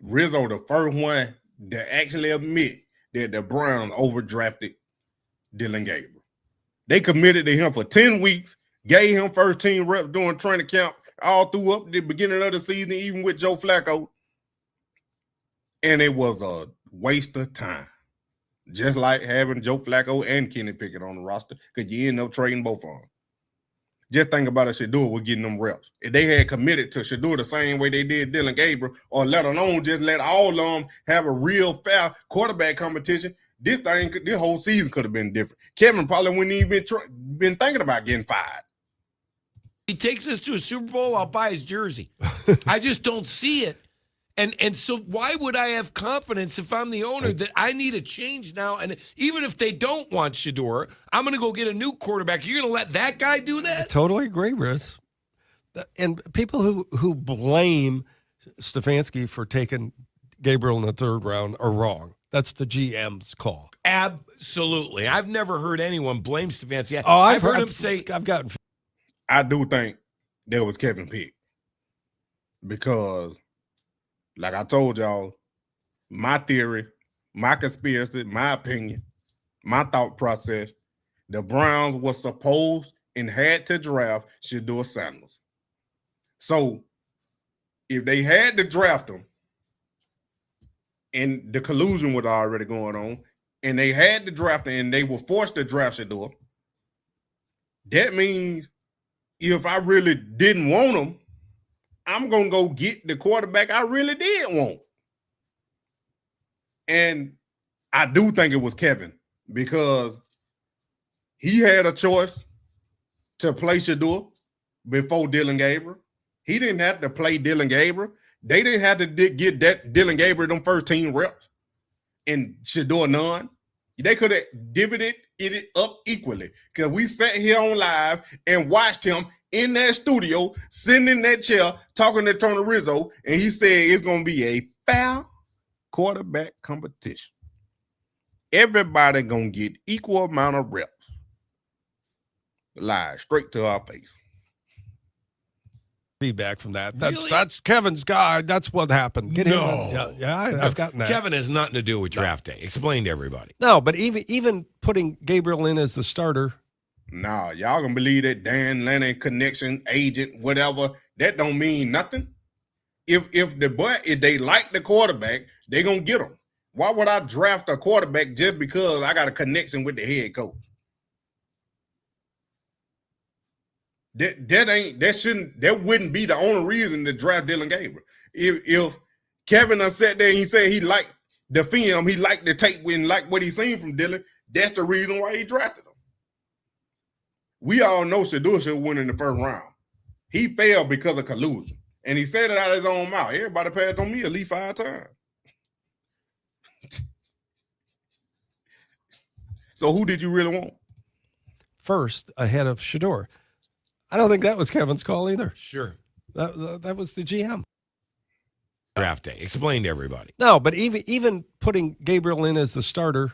Rizzo, the first one to actually admit that the Browns overdrafted Dylan Gabriel. They committed to him for 10 weeks, gave him first team reps during training camp all through up the beginning of the season, even with Joe Flacco. And it was a waste of time. Just like having Joe Flacco and Kenny Pickett on the roster, because you end up trading both of them. Just think about it, Shedeur was getting them reps. If they had committed to Shedeur the same way they did Dylan Gabriel, or let alone just let all of them have a real fair quarterback competition, this whole season could have been different. Kevin probably wouldn't even been thinking about getting fired. He takes us to a Super Bowl, I'll buy his jersey. I just don't see it. And so why would I have confidence if I'm the owner that I need a change now? And even if they don't want Shedeur, I'm going to go get a new quarterback. You're going to let that guy do that? I totally agree, Riz. And people who blame Stefanski for taking Gabriel in the 3rd round are wrong. That's the GM's call. Absolutely. I've never heard anyone blame Stefanski. Oh, I've heard him say. I do think that was Kevin Pitt. Because, like I told y'all, my theory, my conspiracy, my opinion, my thought process, the Browns were supposed and had to draft Shedeur Sanders. So, if they had to draft him, and the collusion was already going on, and they had to draft him, and they were forced to draft Shedeur, that means if I really didn't want him, I'm going to go get the quarterback I really did want. And I do think it was Kevin, because he had a choice to play Shedeur before Dylan Gabriel. He didn't have to play Dylan Gabriel. They didn't have to get that Dylan Gabriel them first team reps and Shedeur none. They could have divided it up equally, because we sat here on live and watched him in that studio, sitting in that chair, talking to Tony Rizzo, and he said it's going to be a fair quarterback competition. Everybody going to get equal amount of reps. Live straight to our face. Feedback from that. Really? That's Kevin's guy. That's what happened. Get No. him. Yeah, I've gotten that. Kevin has nothing to do with draft day. Explain to everybody. No, but even putting Gabriel in as the starter. Nah, y'all gonna believe that Dan Lennon connection, agent, whatever, that don't mean nothing. If they like the quarterback, they gonna get him. Why would I draft a quarterback just because I got a connection with the head coach? That wouldn't be the only reason to draft Dylan Gabriel. If Kevin done sat there and he said he liked the film, he liked the tape and liked what he seen from Dylan, that's the reason why he drafted him. We all know Shedeur should win in the 1st round. He failed because of collusion. And he said it out of his own mouth. Everybody passed on me at least 5 times. So who did you really want? First, ahead of Shedeur. I don't think that was Kevin's call either. Sure. That was the GM. Draft day. Explain to everybody. No, but even putting Gabriel in as the starter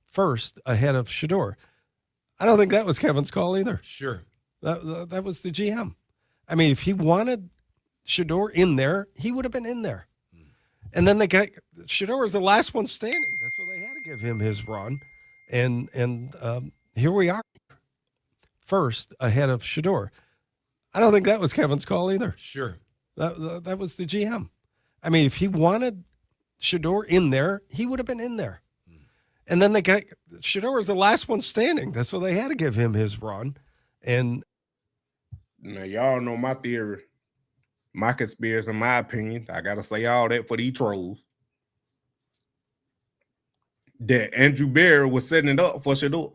first ahead of Shedeur, I don't think that was Kevin's call either. Sure. That was the GM. I mean, if he wanted Shedeur in there, he would have been in there. And then Shedeur was the last one standing. That's why they had to give him his run. And here we are, first ahead of Shedeur. I don't think that was Kevin's call either. Sure. That was the GM. I mean, if he wanted Shedeur in there, he would have been in there. And then Shedeur was the last one standing. That's why they had to give him his run. And now y'all know my theory, my conspiracy, my opinion. I gotta say all that for these trolls. That Andrew Berry was setting it up for Shedeur.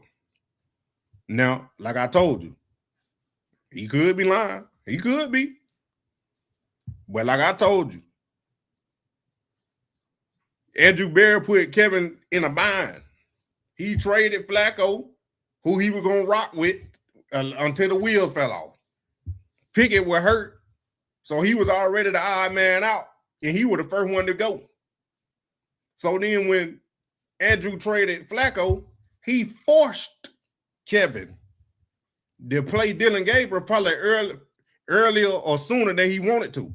Now, like I told you, he could be lying. He could be. But like I told you, Andrew Berry put Kevin in a bind. He traded Flacco, who he was going to rock with until the wheels fell off. Pickett was hurt, so he was already the odd man out, and he was the first one to go. So then when Andrew traded Flacco, he forced Kevin to play Dylan Gabriel probably earlier or sooner than he wanted to.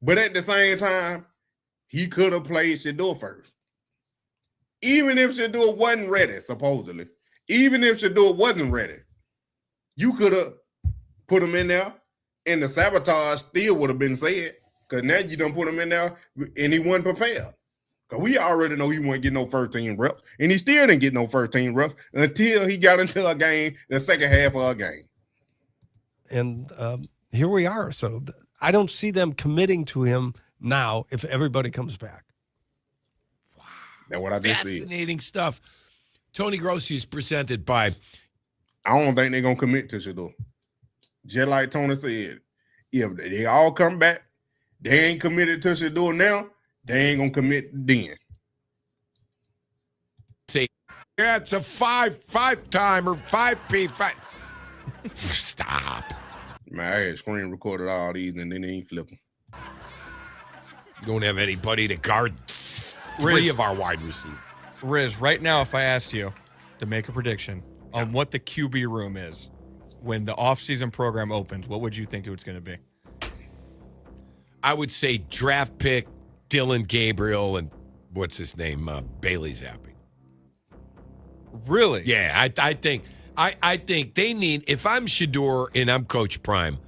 But at the same time, he could have played Shedeur first. Even if Shedeur wasn't ready, supposedly. Even if Shedeur wasn't ready, you could have put him in there and the sabotage still would have been said, because now you done put him in there and he wasn't prepared. Because we already know he wasn't getting no first team reps, and he still didn't get no first team reps until he got into a game, the second half of a game. And here we are. So I don't see them committing to him now if everybody comes back. Wow. That's what I just said. Fascinating stuff. Tony Grossi is presented by. I don't think they're going to commit to Shedeur. Just like Tony said, if they all come back, they ain't committed to Shedeur now, they ain't going to commit then. Say, yeah, it's a five-timer, 5P. Stop. Man, I had screen recorded all these and then they ain't flipping. You don't have anybody to guard three of our wide receivers. Riz, right now, if I asked you to make a prediction on what the QB room is when the offseason program opens, what would you think it was going to be? I would say draft pick Dylan Gabriel and what's his name, Bailey Zappi. Really? Yeah, I think they need. If I'm Shedeur and I'm Coach Prime,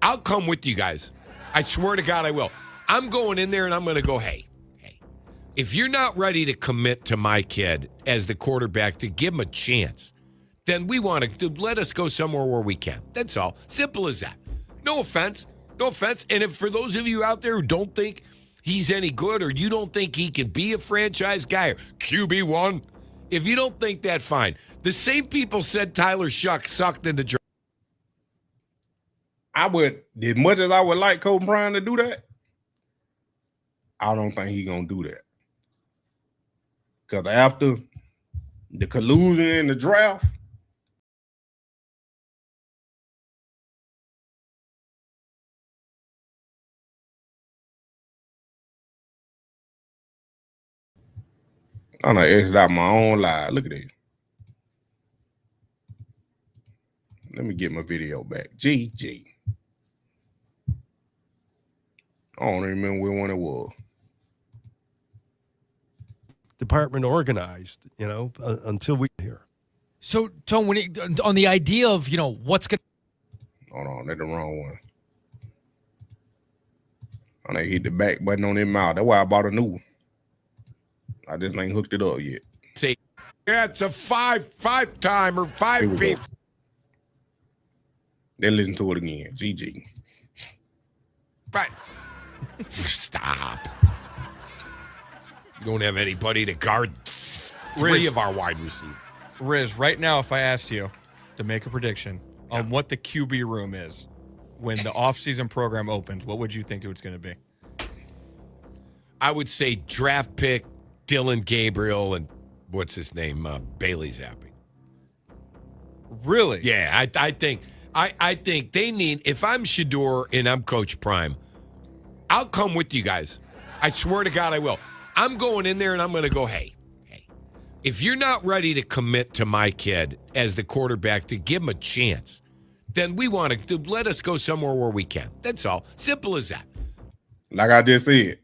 I'll come with you guys. I swear to God, I will. I'm going in there and I'm going to go, hey, if you're not ready to commit to my kid as the quarterback to give him a chance, then we want to let us go somewhere where we can. That's all. Simple as that. No offense. No offense. And if for those of you out there who don't think he's any good or you don't think he can be a franchise guy or QB1, if you don't think that, fine. The same people said Tyler Shuck sucked in the draft. As much as I would like Coach Prime to do that, I don't think he's going to do that. Because after the collusion in the draft, I'm going to exit out my own live. Look at this. Let me get my video back. GG. I don't even remember which one it was. Department organized, until we here. So, Tone, on the idea of, what's going to. Hold on, that's the wrong one. I done hit the back button on their mouth. That's why I bought a new one. I just ain't hooked it up yet. See, yeah, it's a five-timer, 5P. Then listen to it again. GG. Right. Stop. You don't have anybody to guard three of our wide receivers. Riz, right now, if I asked you to make a prediction on what the QB room is when the offseason program opens, what would you think it was going to be? I would say draft pick Dylan Gabriel and what's his name? Bailey Zappi. Really? Yeah, I think they need, if I'm Shedeur and I'm Coach Prime, I'll come with you guys. I swear to God I will. I'm going in there and I'm going to go, hey, if you're not ready to commit to my kid as the quarterback to give him a chance, then we want to let us go somewhere where we can. That's all. Simple as that. Like I just said,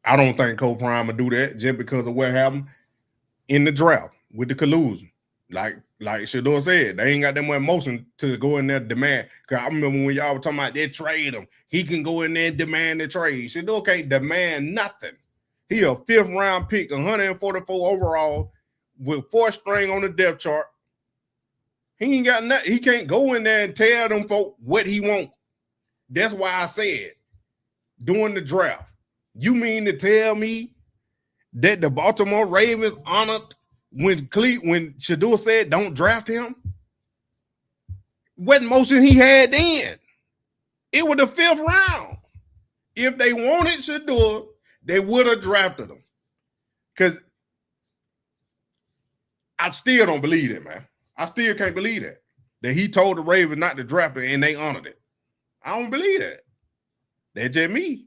I don't think Coach Prime will do that just because of what happened in the draft with the collusion. Like Shedeur said, they ain't got that much emotion to go in there and demand. Because I remember when y'all were talking about they trade him. He can go in there and demand the trade. Shedeur can't demand nothing. He a 5th round pick, 144 overall, with 4th string on the depth chart. He ain't got nothing. He can't go in there and tell them folk what he want. That's why I said during the draft, you mean to tell me that the Baltimore Ravens honored when Shedeur said don't draft him? What motion he had then? It was the 5th round. If they wanted Shedeur, they would have drafted him. Because I still don't believe it, man. I still can't believe that he told the Ravens not to draft him and they honored it. I don't believe that. That's just me.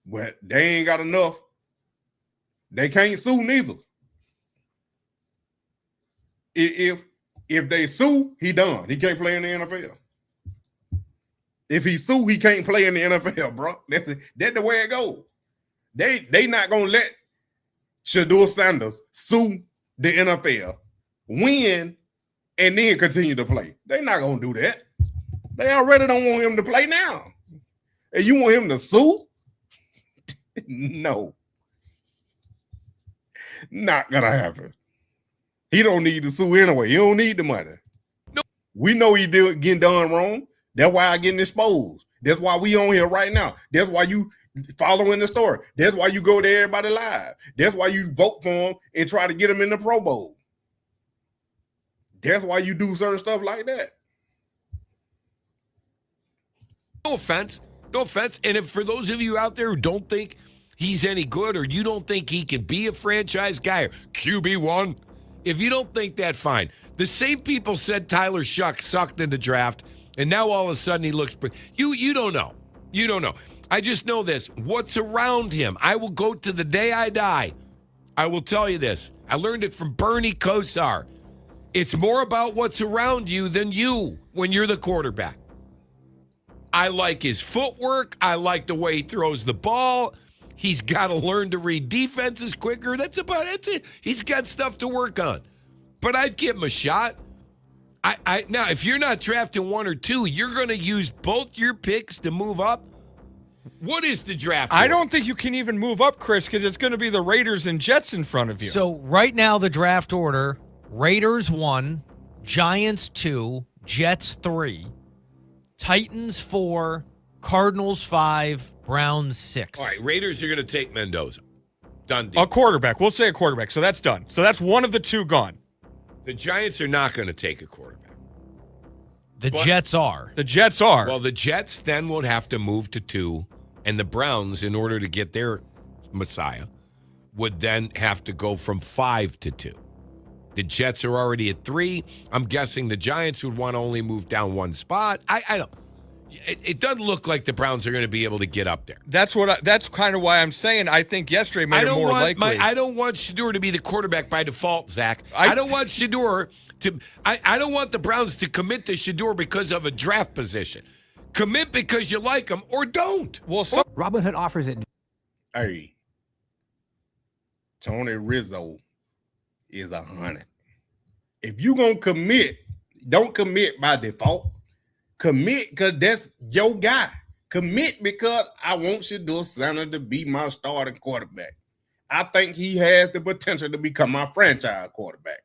But they ain't got enough. They can't sue neither. If they sue, he done. He can't play in the NFL. If he sue, he can't play in the NFL, bro. That's the way it goes. They not gonna let Shedeur Sanders sue the NFL, win, and then continue to play. They not gonna do that. They already don't want him to play now. And you want him to sue? No. Not gonna happen. He don't need to sue anyway. He don't need the money. No. We know he getting done wrong. That's why I getting exposed. That's why we on here right now. That's why you following the story. That's why you go to everybody live. That's why you vote for him and try to get him in the Pro Bowl. That's why you do certain stuff like that. No offense. And if for those of you out there who don't think he's any good or you don't think he can be a franchise guy or QB1, if you don't think that, fine. The same people said Tyler Shuck sucked in the draft, and now all of a sudden he looks – you don't know. You don't know. I just know this. What's around him? I will go to the day I die. I will tell you this. I learned it from Bernie Kosar. It's more about what's around you than you when you're the quarterback. I like his footwork. I like the way he throws the ball. He's got to learn to read defenses quicker. That's about it. He's got stuff to work on. But I'd give him a shot. Now, if you're not drafting 1 or 2, you're going to use both your picks to move up. What is the draft? I don't think you can even move up, Chris, because it's going to be the Raiders and Jets in front of you. So right now, the draft order, Raiders 1, Giants 2, Jets 3, Titans 4, Cardinals 5, Browns 6. All right, Raiders are going to take Mendoza. Done deal. A quarterback. We'll say a quarterback. So that's done. So that's one of the 2 gone. The Giants are not going to take a quarterback. The Jets are. The Jets are. Well, the Jets then would have to move to 2, and the Browns, in order to get their Messiah, would then have to go from 5 to 2. The Jets are already at 3. I'm guessing the Giants would want to only move down 1 spot. I don't. It doesn't look like the Browns are going to be able to get up there. That's kind of why I'm saying I think yesterday made it more likely. I don't want Shedeur to be the quarterback by default, Zach. I don't want Shedeur to. I don't want the Browns to commit to Shedeur because of a draft position. Commit because you like him, or don't. Well, Robinhood offers it. Hey, Tony Rizzo is 100. If you gonna commit, don't commit by default. Commit because that's your guy. Commit because I want Shedeur Sanders to be my starting quarterback. I think he has the potential to become my franchise quarterback.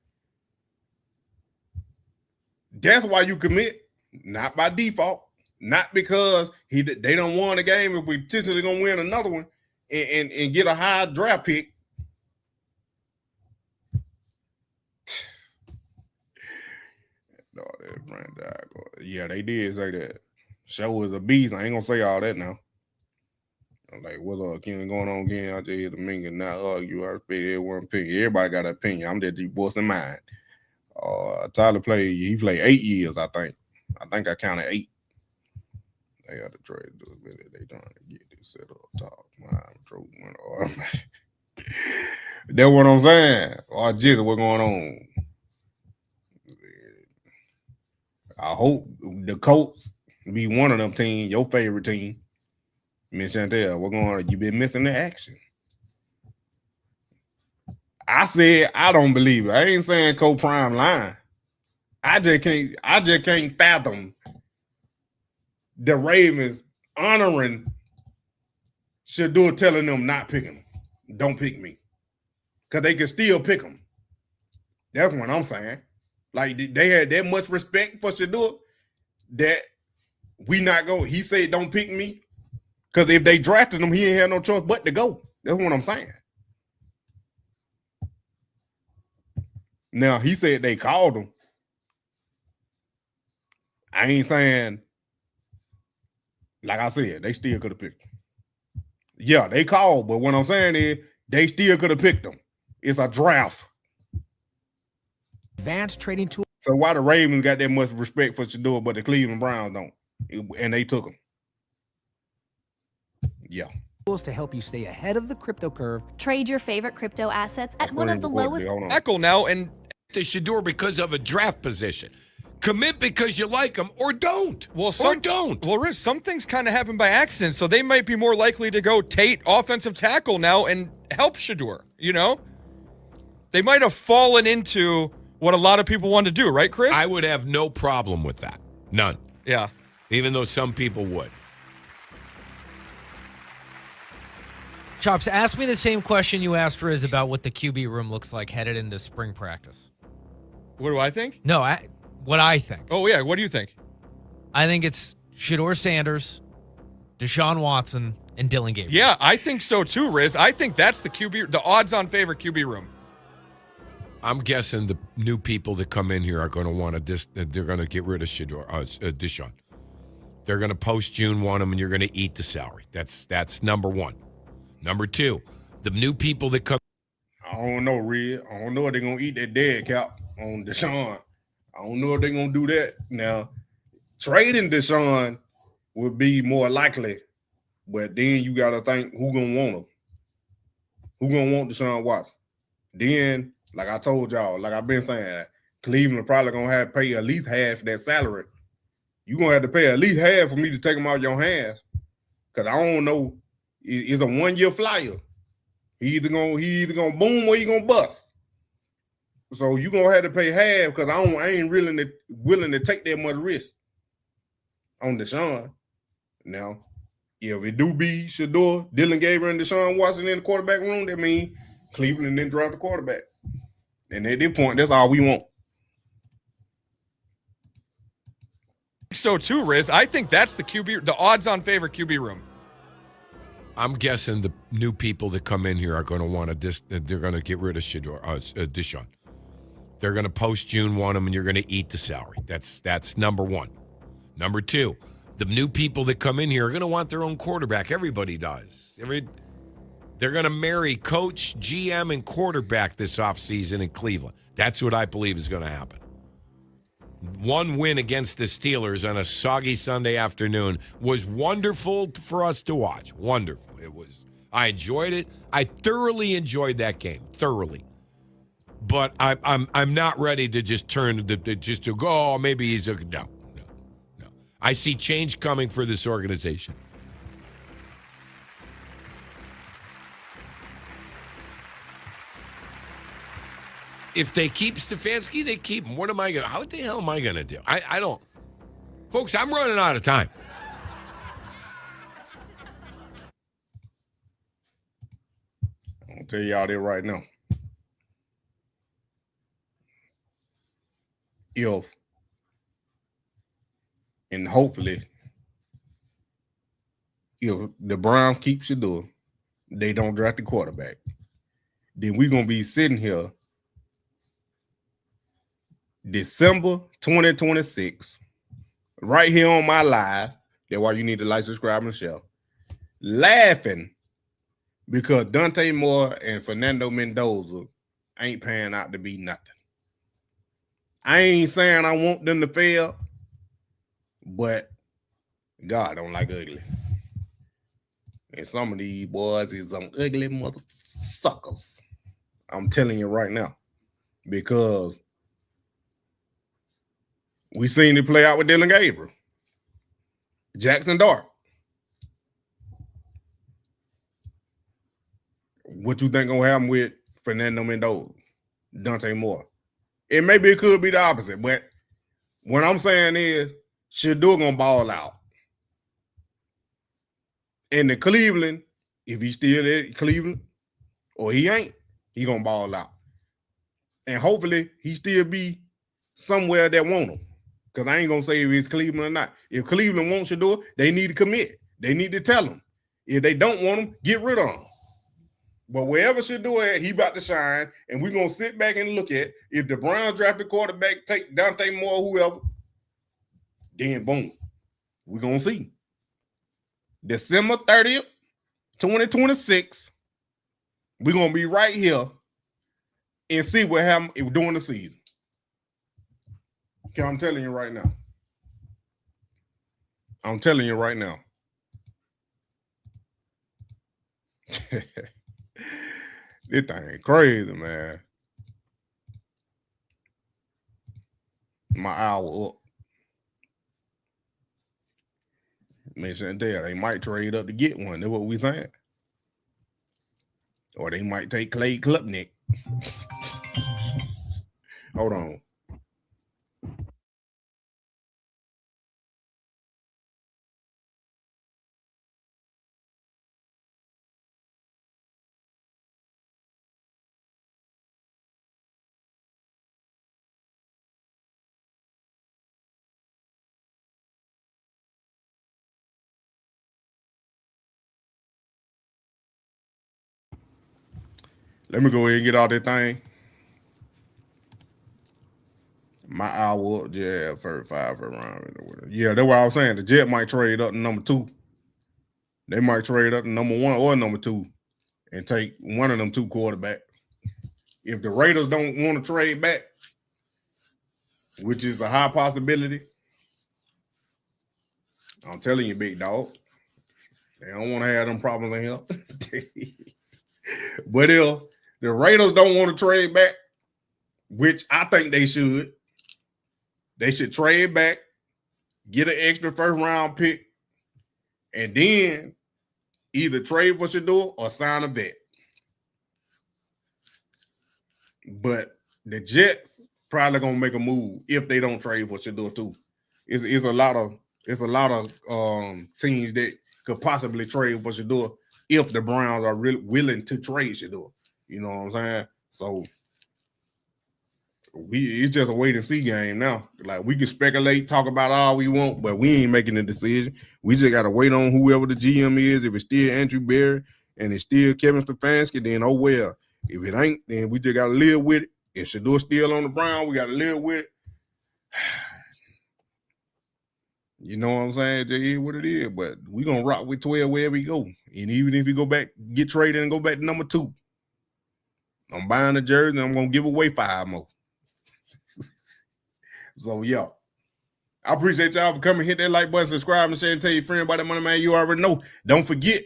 That's why you commit, not by default, not because they don't won a game if we potentially gonna win another one and get a high draft pick. No, that franchise. Yeah, they did say that. Show is a beast. I ain't gonna say all that now. I'm like, what's up, Ken? Going on again? I just hear the minging. Not argue. I respect everyone's opinion. Everybody got an opinion. I'm just voicing mine. Tyler he played 8 years, I think. I think I counted 8. They got to trade do a minute. They trying to get this set up top. That's what I'm saying. Or just what's going on. I hope the Colts be one of them teams, your favorite team. Miss Chantel, we're going. You been missing the action. I said I don't believe it. I ain't saying co-prime line. I just can't fathom the Ravens honoring Shedeur telling them not picking them. Don't pick me. Because they can still pick them. That's what I'm saying. Like, they had that much respect for Shedeur that we not go. He said don't pick me. Because if they drafted him, he ain't had no choice but to go. That's what I'm saying. Now, he said they called him. I ain't saying, like I said, they still could have picked him. Yeah, they called, but what I'm saying is they still could have picked him. It's a draft. Advanced trading tool. So why the Ravens got that much respect for Shedeur, but the Cleveland Browns don't? And they took him. Yeah. Tools to help you stay ahead of the crypto curve. Trade your favorite crypto assets at one of the lowest. Echo now and to Shedeur because of a draft position. Commit because you like them, or don't. Well, don't. Well, Riz, some things kind of happen by accident, so they might be more likely to go Tate offensive tackle now and help Shedeur. You know, they might have fallen into what a lot of people want to do, right, Chris? I would have no problem with that. None. Yeah. Even though some people would. Chops, ask me the same question you asked Riz about what the QB room looks like headed into spring practice. What do I think? No, what I think. Oh, yeah. What do you think? I think it's Shedeur Sanders, Deshaun Watson, and Dylan Gabriel. Yeah, I think so too, Riz. I think that's the odds-on favorite QB room. I'm guessing the new people that come in here are going to want to they're going to get rid of Deshaun. They're going to post June want him, and you're going to eat the salary. That's number one. Number two, the new people that come. I don't know, Red. I don't know if they're going to eat that dead cap on Deshaun. I don't know if they're going to do that. Now, trading Deshaun would be more likely, but then you got to think who going to want him. Who going to want Deshaun Watson? Then, like I told y'all, like I've been saying, Cleveland probably going to have to pay at least half that salary. You're going to have to pay at least half for me to take him out of your hands. Because I don't know. It's a 1-year flyer. He either gonna boom or he gonna bust. So you gonna have to pay half because I ain't really willing to take that much risk on Deshaun. Now, if it do be Shedeur, Dylan Gabriel, and Deshaun Watson in the quarterback room, that means Cleveland didn't draft the quarterback. And at this point, that's all we want. So too, Riz. I think that's the odds-on favorite QB room. I'm guessing the new people that come in here are going to want to they're going to get rid of Deshaun. They're going to post June want him, and you're going to eat the salary. That's number one. Number two, the new people that come in here are going to want their own quarterback. Everybody does. They're going to marry coach, GM, and quarterback this offseason in Cleveland. That's what I believe is going to happen. One win against the Steelers on a soggy Sunday afternoon was wonderful for us to watch. Wonderful. It was. I enjoyed it. I thoroughly enjoyed that game. Thoroughly. But I'm not ready to just turn just to go. Oh, maybe he's a no. I see change coming for this organization. If they keep Stefanski, they keep him. How the hell am I going to do? I don't. Folks, I'm running out of time. I'll tell y'all that right now. If, and hopefully, if the Browns keep Shedeur, they don't draft the quarterback, then we're going to be sitting here December 2026, right here on my live, That's why you need to like, subscribe, and share. Laughing because Dante Moore and Fernando Mendoza ain't panning out to be nothing. I ain't saying I want them to fail, but God don't like ugly. And some of these boys is some ugly mother suckers. I'm telling you right now. Because we seen it play out with Dylan Gabriel. Jackson Dart. What you think gonna happen with Fernando Mendoza, Dante Moore? It could be the opposite, but what I'm saying is Shedeur gonna ball out. And the Cleveland, if he's still at Cleveland, or he ain't, he gonna ball out. And hopefully he still be somewhere that want him. Because I ain't gonna say if it's Cleveland or not. If Cleveland wants Shedeur, they need to commit. They need to tell him. If they don't want him, get rid of him. But wherever Shedeur at, he about to shine, and we're gonna sit back and look at if the Browns draft a quarterback, take Dante Moore, whoever, then boom, we're gonna see. December 30th, 2026, we're gonna be right here and see what happened during the season. Okay, I'm telling you right now. I'm telling you right now. This thing crazy, man. My hour up. Mentioned there, they might trade up to get one. That's what we saying. Or they might take Clay Klubnik. Hold on. Let me go ahead and get all that thing. My hour, yeah, 35 around. Yeah, that's what I was saying. The Jet might trade up to number 2. They might trade up to number 1 or number 2 and take one of them 2 quarterbacks. If the Raiders don't want to trade back, which is a high possibility, I'm telling you, big dog, they don't want to have them problems in here. But if the Raiders don't want to trade back, which I think they should trade back, get an extra first-round pick, and then either trade for Shedeur or sign a vet. But the Jets probably gonna make a move if they don't trade for Shedeur too. It's a lot of teams that could possibly trade for Shedeur if the Browns are really willing to trade Shedeur. You know what I'm saying? So it's just a wait and see game now. Like, we can speculate, talk about all we want, but we ain't making a decision. We just gotta wait on whoever the GM is. If it's still Andrew Berry and it's still Kevin Stefanski, then oh well. If it ain't, then we just gotta live with it. If Shedeur's still on the Brown, we gotta live with it. You know what I'm saying? It is what it is. But we gonna rock with 12 wherever we go. And even if you go back, get traded and go back to number 2, I'm buying a jersey and I'm gonna give away 5 more. So yeah, I appreciate y'all for coming. Hit that like button, subscribe, and share, and tell your friend about that money, man. You already know. Don't forget,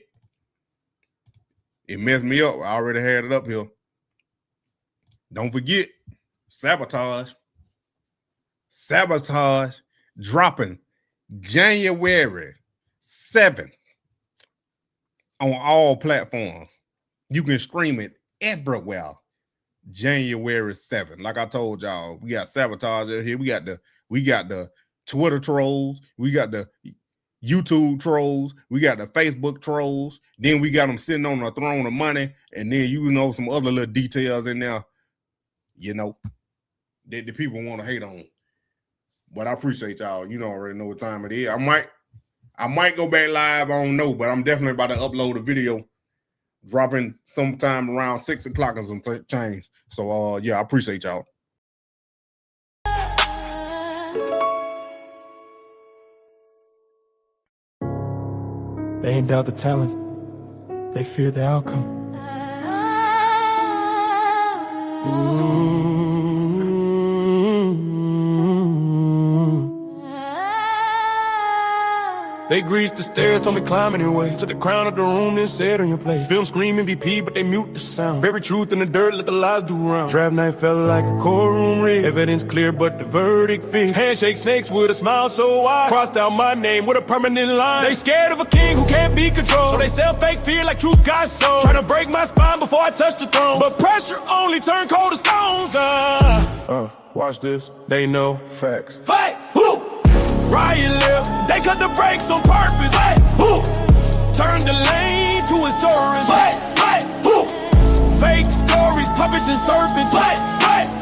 it messed me up. I already had it up here. Don't forget, Sabotage dropping January 7th on all platforms. You can stream it everywhere. January 7th. Like I told y'all, we got Sabotage out here. We got the Twitter trolls. We got the YouTube trolls. We got the Facebook trolls. Then we got them sitting on a throne of money. And then some other little details in there, that the people want to hate on. But I appreciate y'all. You already know what time it is. I might go back live. I don't know, but I'm definitely about to upload a video dropping sometime around 6 o'clock and some change. So, yeah, I appreciate y'all. They ain't doubt the talent, they fear the outcome. They greased the stairs, told me climb anyway. To the crown of the room, then said on your place. Film scream MVP, but they mute the sound. Bury truth in the dirt, let the lies do round. Draft night felt like a courtroom rig. Evidence clear, but the verdict fixed. Handshake snakes with a smile so wide. Crossed out my name with a permanent line. They scared of a king who can't be controlled. So they sell fake fear like truth got sold. Trying to break my spine before I touch the throne. But pressure only turn cold to stones. Watch this. They know. Facts. Facts! Woo! Riot lip, they cut the brakes on purpose. Woo! Turn the lane to a service. Woo! Fake stories, puppets and serpents.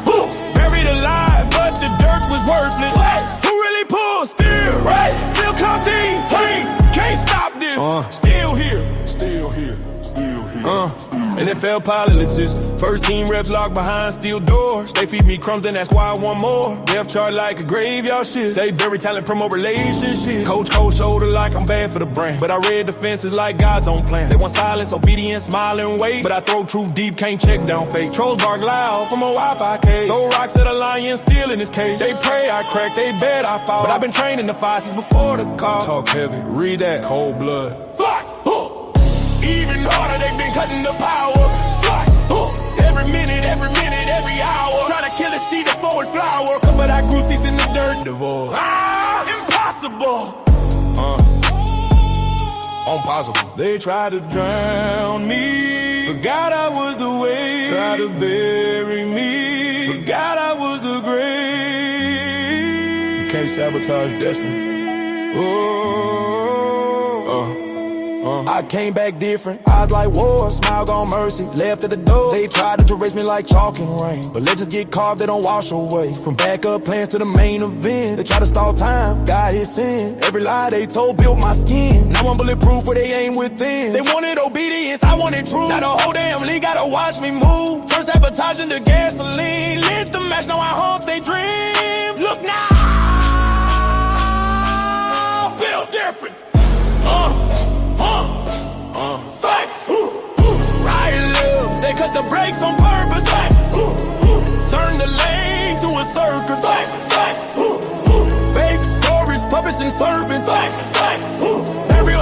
Woo! Buried alive, but the dirt was worthless. Who really pulled steer? Still come deep. Can't stop this. Still here. Still here. Still here. NFL pilots, first team reps locked behind steel doors. They feed me crumbs, then that's why I want more. Depth chart like a graveyard shift. They bury talent, promote relationships. Coach cold shoulder like I'm bad for the brand. But I read the fences like God's own plan. They want silence, obedience, smile and wait. But I throw truth deep, can't check down fake. Trolls bark loud from a Wi-Fi cage. Throw rocks at a lion still in his cage. They pray I crack, they bet I fall. But I've been training the fight since before the call. Talk heavy, read that, cold blood. Flex! Even harder, they've been cutting the power. Flex! Every minute, every hour. Trying to kill a seed of forward flower. But I grew teeth in the dirt. Divorce. Impossible. Impossible. They tried to drown me. Forgot I was the way. Tried to bury me. Forgot I was the grave. You can't sabotage destiny. I came back different, eyes like war, smile gone mercy, left at the door. They tried to erase me like chalk and rain, but legends get carved, they don't wash away. From backup plans to the main event, they try to stall time, God his sin. Every lie they told built my skin. Now I'm bulletproof where they aim within. They wanted obedience, I wanted truth. Now the whole damn league gotta watch me move. Turn sabotage into gasoline. Lit the match, now I haunt they dreams. Look now, built different. Facts. Riot live, they cut the brakes on purpose. Facts. Turn the lane to a circus. Facts. Fake stories, puppets and serpents. Facts. Every